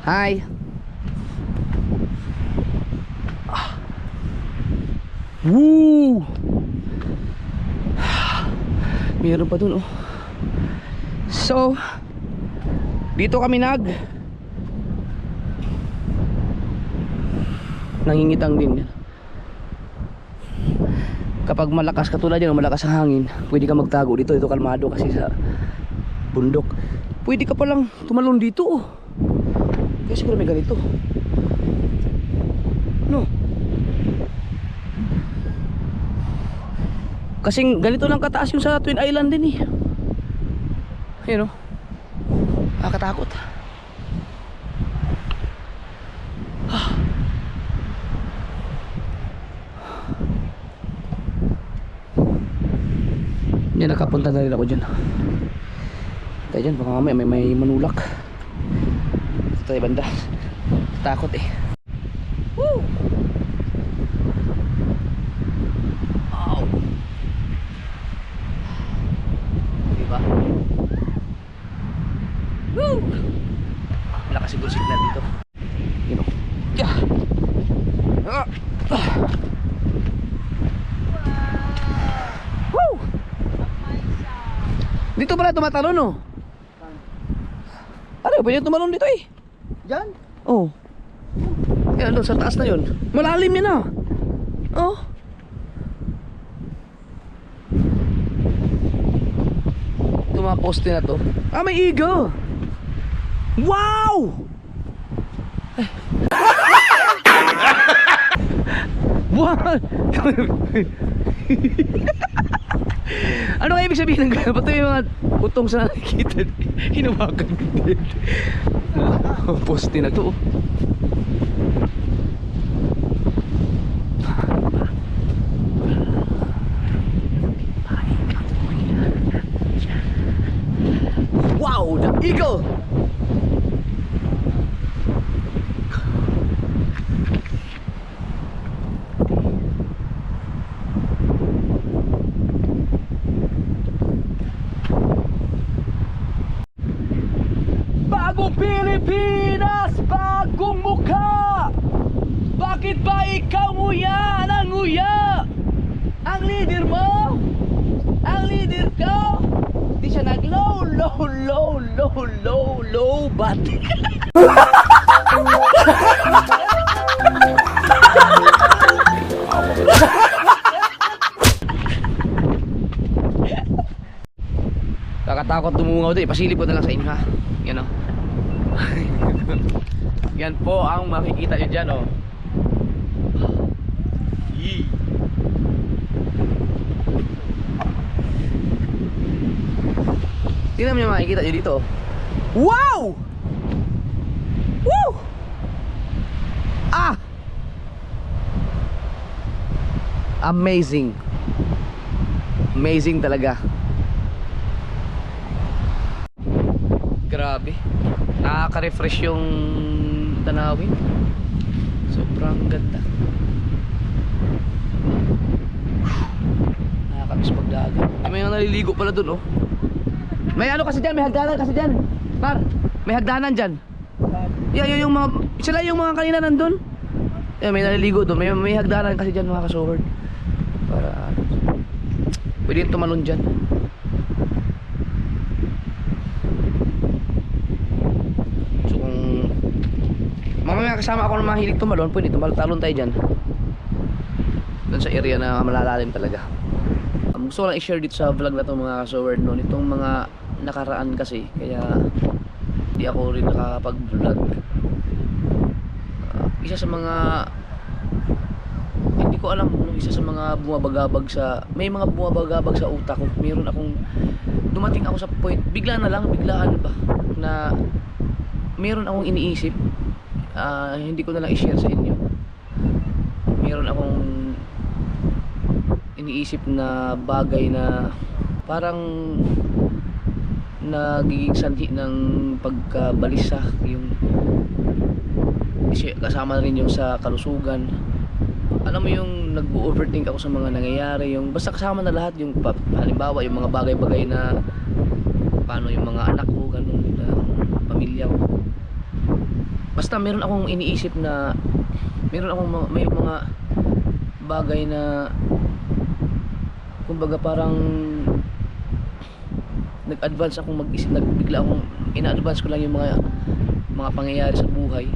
Hi. Woo! Meron pa dun oh. So, dito kami nangingitang din. Kapag malakas katulad yan, malakas ang hangin, pwede ka magtago dito. Ito kalmado kasi sa bundok. Pwede ka palang tumalon dito oh. Kaya siguro may ganito. No. Kasing ganito lang kataas yung sa Twin Island din eh. Ayun o. Nakakatakot. Yan, nakapunta na rin ako dyan. Tayo dyan, baka mamaya may manulak. Ito tayo banda. Takot eh. Woo! Woo! Wala kasi siguro signal dito. You know. Yeah. Woo! Dito pala tumatalon oh. Ano, pwede tumalon dito eh. Diyan? Oh. Yan doon sa taas na yun. Malalim yan ah. Oh. Ito mga poste na to. Ah, may eagle. Wow! Wow! Ano nga ibig sabihin ng gano'n? Ba't yung mga utong sa nakikita? Hinawakan din. Poste na to. Wow! The eagle! Bagong Pilipinas, bagong mukha. Bakit ba ikaw nguya ng nguya? Ang leader mo, ang leader ko, di siya nag-low bat. Kakatakot tumungaw dito, ipasilip ko na lang sa inyo ha. Yan o. Yan po ang makikita nyo dyan o. Yee. Tingnan mo yung makikita nyo dito. Wow! Woo! Ah! Amazing. Amazing talaga. Grabe. Nakaka-refresh yung tanawin. Sobrang ganda. Nakakamiss magdagat. May mga naliligo pala dun oh. May ano kasi dyan, may hagdanan kasi dyan. Par, may hagdanan dyan. Yan yung mga, sila yung mga kanina nandun. Yan, may naliligo doon. May hagdanan kasi dyan mga kasoward. Para pwede yung tumalon dyan. So kung mamaya kasama ako ng mga hilig tumalon, pwede tumalon tayo dyan. Doon sa area na malalalim talaga. Gusto ko lang i-share dito sa vlog na to mga kasoward no. Itong mga nakaraan kasi kaya hindi ako rin nakakapag-vlog. Isa sa mga hindi ko alam, isa sa mga bumabagabag sa may mga bumabagabag sa utak ko. Meron akong dumating ako sa point, biglaan ba na meron akong iniisip, hindi ko na lang i-share sa inyo. meron akong iniisip na bagay na parang nagiging sanhi ng pagkabalisa, yung kasama rin yung sa kalusugan. Alam mo yung nag-overthink ako sa mga nangyayari, yung basta kasama na lahat, yung halimbawa yung mga bagay-bagay na paano yung mga anak ko, ganun, na pamilya ko. Basta meron akong iniisip na may mga bagay na kumbaga parang nag-advance akong mag-isip, bigla akong ina-advance ko lang yung mga pangyayari sa buhay.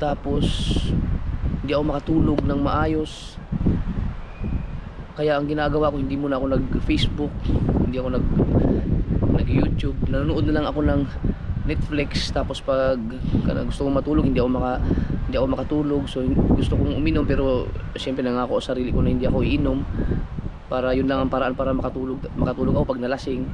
Tapos hindi ako makatulog ng maayos. Kaya ang ginagawa ko, hindi muna ako nag-Facebook, hindi ako nag-YouTube. Nanonood na lang ako ng Netflix. Tapos pag gusto kong matulog, hindi ako makatulog. So gusto kong uminom, pero siyempre nangako sa sarili ko na hindi ako iinom, para yun lang ang paraan para makatulog ako pag nalasing.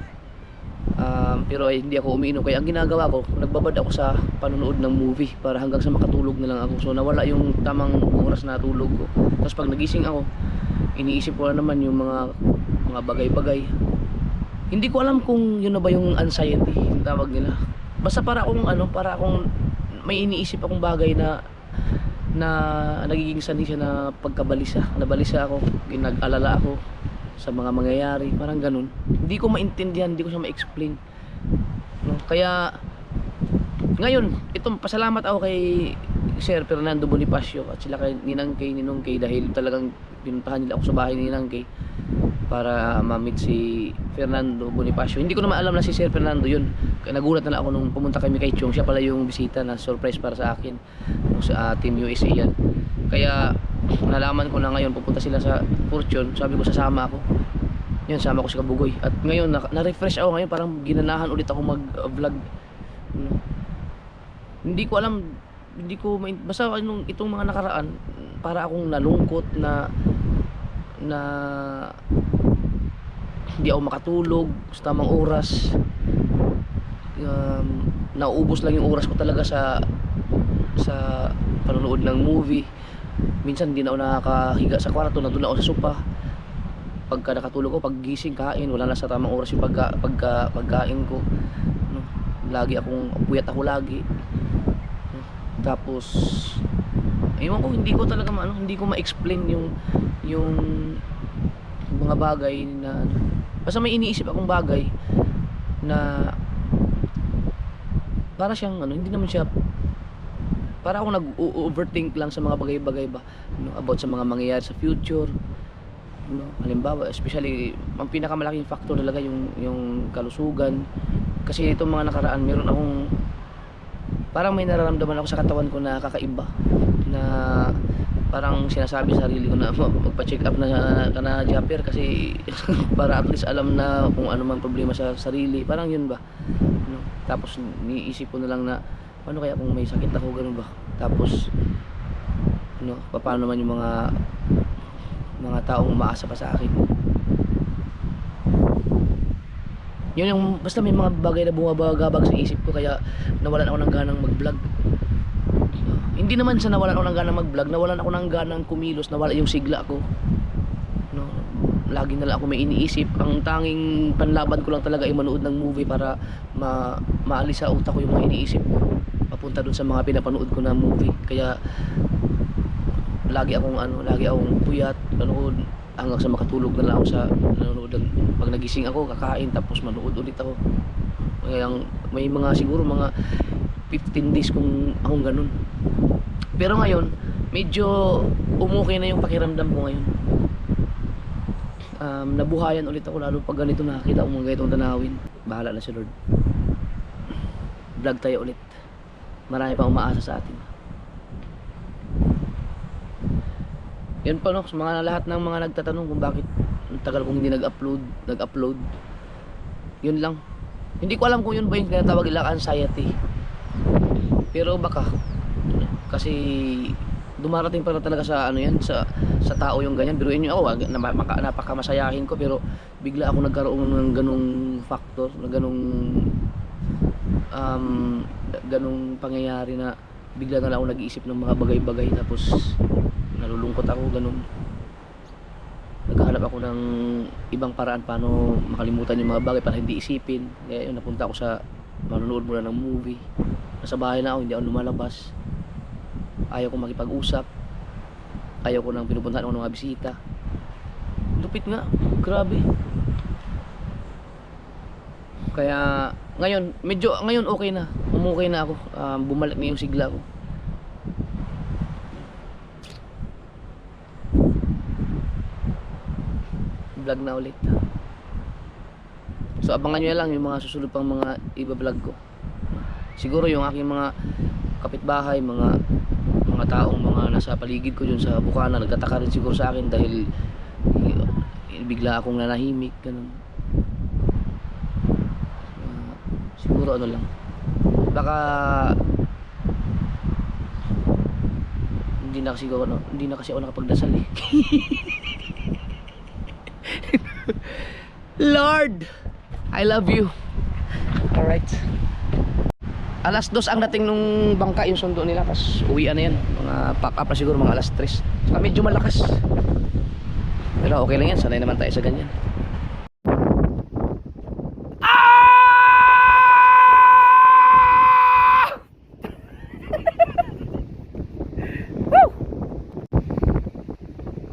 Pero ay hindi ako umiinom. Kaya ang ginagawa ko, nagbabad ako sa panonood ng movie para hanggang sa makatulog na lang ako. So nawala yung tamang oras na tulog ko. Tapos pag nagising ako, iniisip ko na naman yung mga bagay-bagay. Hindi ko alam kung yun na ba yung anxiety, yung tawag nila. Basta para akong may iniisip akong bagay na nagiging sanhi siya na pagkabalisa. Nabalisa ako, nag-alala ako sa mga mangyayari, parang ganun. Hindi ko maintindihan, hindi ko siya ma-explain, no? Kaya ngayon, pasalamat ako kay Sir Fernando Bonifacio at sila kay Ninang Kay dahil talagang pinuntahan nila ako sa bahay ni Ninang Kay para ma-meet si Fernando Bonifacio. Hindi ko naman alam na si Sir Fernando yun. Nagulat na lang ako nung pumunta kami kay Chong. Siya pala yung bisita na surprise para sa akin, sa Team USA yan. Kaya nalaman ko na ngayon pupunta sila sa Fortune. Sabi ko sasama ako. Yun, sama ko si Kabugoy. At ngayon na-refresh ako ngayon, parang ginanahan ulit ako mag-vlog. Hindi ko alam, basta itong mga nakaraan, para akong nalungkot na hindi ako makatulog sa tamang oras. Nauubos lang yung oras ko talaga sa panonood ng movie. Minsan hindi na ako nakakahiga sa kwarto, nandun ako sa sopa. Pagka nakatulog ko, paggising, kain, wala na sa tamang oras yung pagkain ko, no? Lagi akong puyat ako lagi, no? Tapos ewan ko, hindi ko ma-explain yung mga bagay na basta may iniisip akong bagay na para siyang hindi naman siya, para akong nag-overthink lang sa mga bagay-bagay ba, no? About sa mga mangyayari sa future, no? Halimbawa, especially ang pinakamalaking factor talaga yung kalusugan. Kasi itong mga nakaraan, meron akong parang may nararamdaman ako sa katawan ko na kakaiba, na parang sinasabi sa sarili ko na magpa-check up na Japper, kasi para at least alam na kung ano man problema sa sarili, parang yun ba, no? Tapos niisip ko na lang na paano kaya kung may sakit ako, ganun ba. Tapos paano naman yung mga taong umaasa pa sa akin. Yun yung basta may mga bagay na bumabagabag sa isip ko, kaya nawalan ako ng ganang mag-vlog. Hindi naman sa nawalan ako ng ganang mag-vlog, nawalan ako ng ganang kumilos, nawala yung sigla ko, no? Lagi na lang ako may iniisip. Ang tanging panlaban ko lang talaga ay manood ng movie para maalis sa utak ko yung mga iniisip ko, papunta dun sa mga pinapanood ko na movie. Kaya lagi akong puyat, manood hanggang sa makatulog na lang ako sa nanonood. Pag nagising ako, kakain, tapos manood ulit ako. Kaya may siguro mga 15 days kung akong ganun. Pero ngayon, medyo umukay na yung pakiramdam ko ngayon. Nabuhayan ulit ako, lalo pag ganito nakakita ko mga ganitong tanawin. Bahala na si Lord. Vlog tayo ulit. Marami pang umaasa sa atin. Yan pa, no, sa mga lahat ng mga nagtatanong kung bakit ang tagal kong hindi nag-upload. Yun lang. Hindi ko alam kung yun ba yung tinatawag nila anxiety. Pero baka kasi dumarating pa na talaga sa sa tao yung ganyan. Biruin niyo ako, napakamasayahin ko, pero bigla ako nagkaroon ng ganung factor, na ganung pangyayari na bigla na lang ako nag-iisip ng mga bagay-bagay, tapos nalulungkot ako, ganun. Naghahanap ako ng ibang paraan paano makalimutan yung mga bagay para hindi isipin. Kaya yun, napunta ako sa manonood muna ng movie. Nasa bahay na ako, hindi ako lumalabas. Ayaw ko makipag-usap. Ayaw ko nang pinupuntahan ako ng mga bisita. Lupit nga, grabe. Kaya ngayon okay na. Umukay na ako. Bumalik na yung sigla ko. Vlog na ulit. So abangan nyo lang yung mga susunod pang mga iba-vlog ko. Siguro yung aking mga kapitbahay, mga taong mga nasa paligid ko dun sa Bukana, nagtataka rin siguro sa akin dahil bigla akong nanahimik, ganun. Siguro ano lang, baka hindi na kasi ako nakapagdasal eh. Lord, I love you. Alright. Alas 2 ang dating nung bangka yung sundo nila, tapos uwian na yan. Mga pack up na siguro, mga alas 3. Saka medyo malakas. Pero okay lang yan, sanay naman tayo sa ganyan.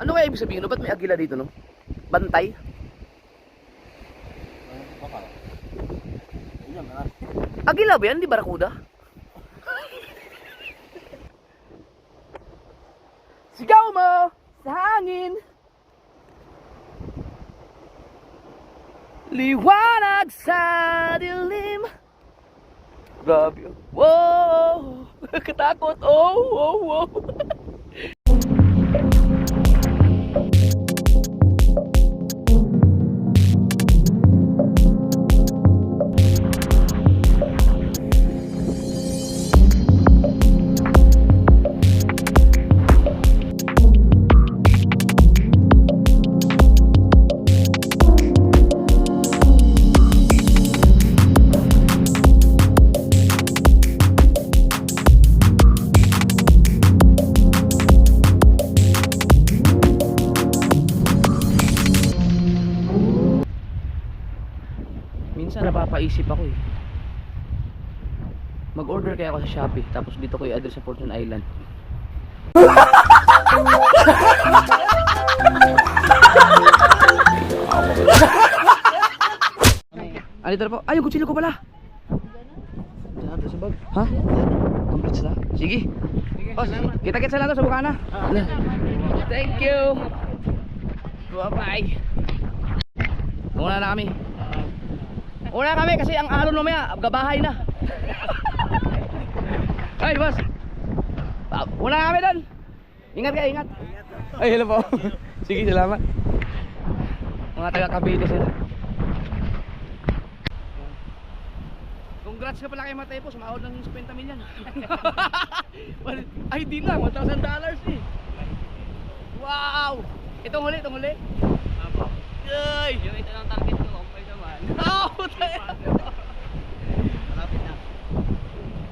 Ano kaya ibig sabihin? Ba't may agila dito, no? Bantay? Agila ba yan? Di barakuda? Sigaw mo sa hangin, liwanag sa dilim. Grabe. Wow! Katakot. Oh, wow, wow. Minsan napapaisip ako eh, mag-order kaya ako sa Shopee, tapos dito ko i-address sa Fortune Island. Ano dito na po? Ay, yung kutsilyo ko pala. Ha? Complete na? Sige. Oh, kita-kits na lang to sa Bukana. Thank you. Bye-bye. Muna na kami. Una kami kasi ang araw mamaya, gabahay na. Ay, boss. Una kami doon. Ingat kayo, ingat. Ay, hello po. Sige, salamat. Mga taga-Cavite sila. Congrats ka pala kay Mateo po, sumahod ng 50 milyon. Ay, di lang, $1,000 eh. Wow! Itong huli, itong huli. Yay! Yung ito ng target ko, okay naman. Oh, tayo. Malapit na.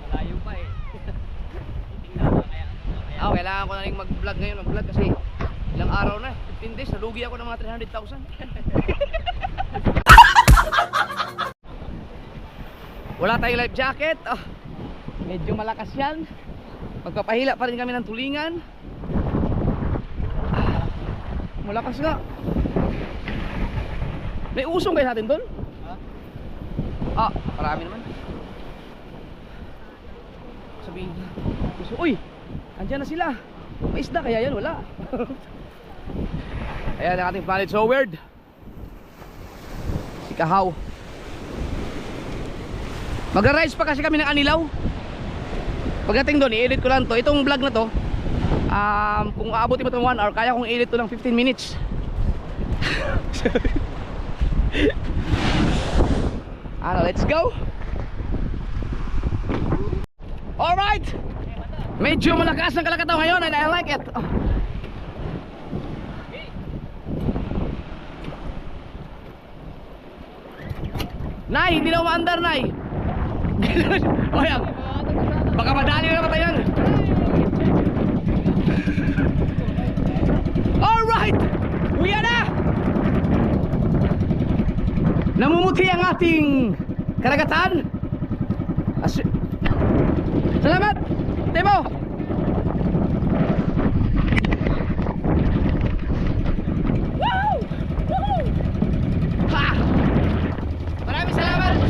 Malayo pa eh. Tingnan na kaya. Kailangan ko na rin mag-vlog ngayon, mag-vlog kasi ilang araw na, 15 days, nalugi ako ng mga 300,000. Wala tayong life jacket. Oh, medyo malakas yan. Magpapahila pa rin kami ng tulingan. Malakas nga. May usong kayo natin doon? Marami naman. Sabihin na. Uy! Andiyan na sila. May isda kaya yan? Wala. Ayan ang ating Planet So Weird. Si Kahaw. Magra-rise pa kasi kami ng Anilaw. Pagdating doon, i-edit ko lang to. Itong vlog na to, kung aabutin mo ito 1 hour, kaya kong i-edit to lang 15 minutes. Let's go. Alright. Medyo malakas ang kalakataw ngayon and I like it. Nay, hindi na umaandar, Nay. O yan, baka madali na naman tayo yan. Namumuti ang ating karagatan. Salamat, Timo. Woo! Woo! Ha! Maraming salamat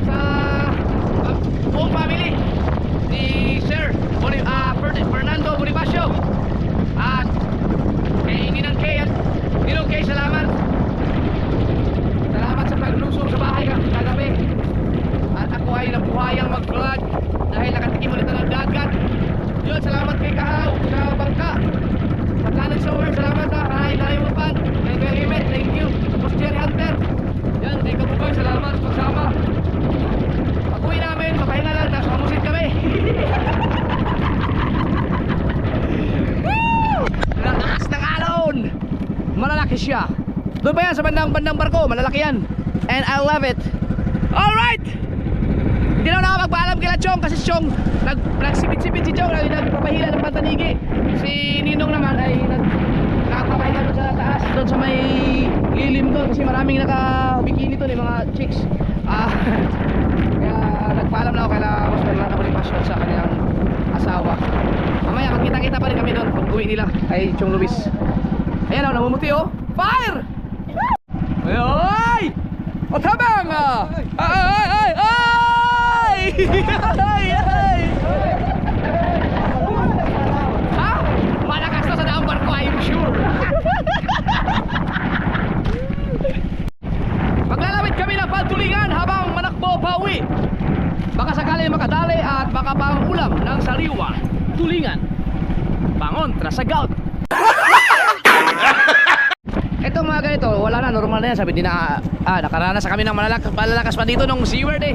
sa buong family ni Sir Fernando Bonifacio at kay Ninang Kay at Ninong Kay. Salamat sa paglusong sa bahay kagabi. At ako ay nabuhayang mag-vlog dahil nakatikim ulit ng dagat. Yun, salamat kay Kahaw sa bangka, sa Planet Sower. Salamat ha, kay Narimupan, kay Kuya Himet, thank you. Tapos Jerry Hunter, yan, kay Kabugay, salamat sa pagsama. Pag-uwi namin, papahinga lang, tapos mamusit kami. Woo! Lakas ng alon, malalaki siya. Doon pa yan sa bandang barko, malalaki yan. And I love it. Alright! Hindi na ako nakapagpaalam kila Chong kasi Chong nagsipit-sipit si Chong, nagpapahila ng pantanigi. Si Ninong naman ay nagpapahila doon sa taas, doon sa may lilim doon kasi maraming naka-bikini doon, mga chicks. Kaya nagpaalam na ako kay Mas Fernando Bonifacio sa kanyang asawa. Mamaya magkita-kita pa rin kami doon pag uwi nila kay Chong Luis. Ayan o, namumuti o. Fire! Ay! O tabang! Ay! Ha? Malakas na sa daang barko, I'm sure. Maglalawit kami ng pantulingan habang manakbo pauwi. Baka sakali makadali at baka pangulam ng sariwa. Tulingan, pangontra sa gout. Itong mga ganito, wala na, normal na yan. Sabi, nakaranas kami ng malalakas pa dito nung SeaWorld eh.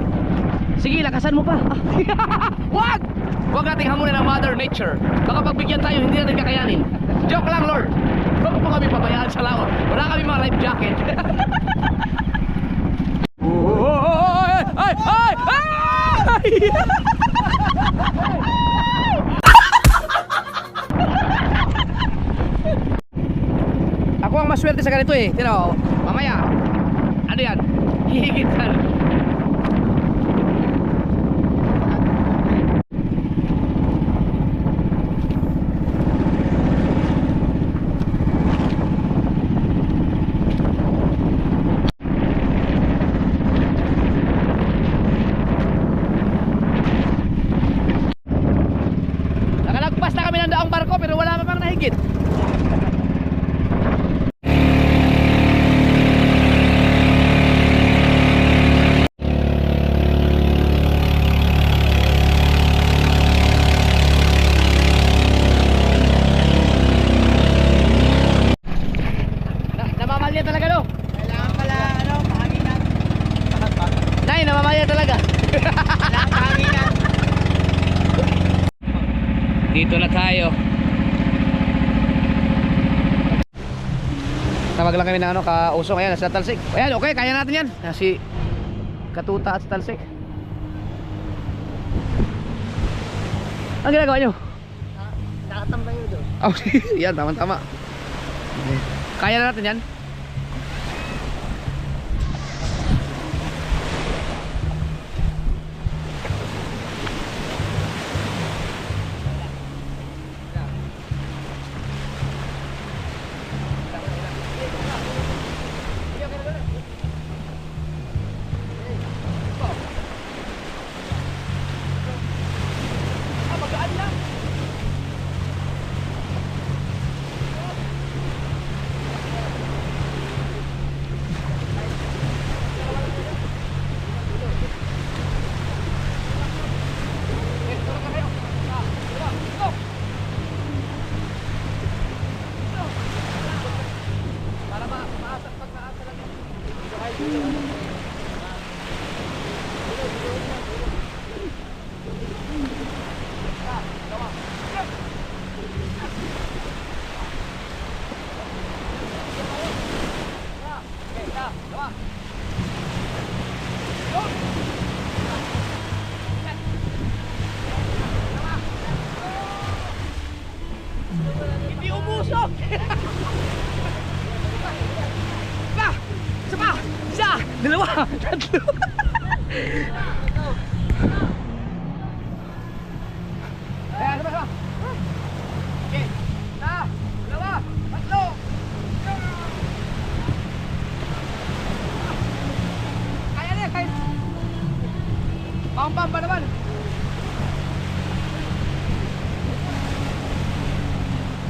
Sige, lakasan mo pa. Wag! Huwag nating hamunin ang Mother Nature. Baka pagbigyan tayo, hindi natin kakayanin. Joke lang, Lord. Huwag mo kami pabayaan sa laot. Wala kami mga life jacket. Ako ang maswerte sa ganito eh. Tino, mamaya, ano yan? Hihigitan. Nakalagpas na kami ng daang barko pero wala pa pang nahigit. Namamalya talaga no? Kailangan pala pahanginan. Nay, namamalya talaga. Kailangan pahanginan. Dito na tayo. Tawag lang kami ng kausong. Ayan, sa Talsik. Ayan, okay, kaya natin yan. Si Katuta at sa Talsik. Ang ginagawa nyo? Nakatambay yun doon. Oh, yan, tama-tama. Kaya na natin yan. Hindi umusok! Isa pa! Isa! Dalawa. Tatlo. Ayan, sama. Okay. Isa, dalawa, tatlo. Kaya na, kaya. Pang-pang pa naman.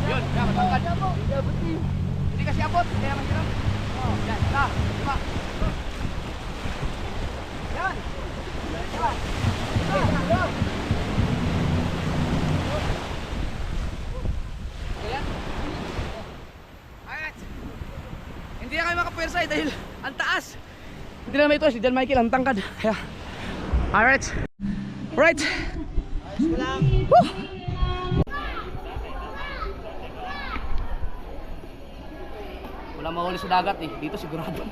Yun, kaya matangkad. Hindi kasi abot, kaya mahirap. Yan, isa, lima. Yan. Isa, lima. Ayan. Alright. Hindi na kayo makapwersa dahil ang taas. Hindi na may ito, si John Michael ang tangkad. Kaya. Alright. Right. Woo! Wala mahuli sa dagat eh. Dito sigurado.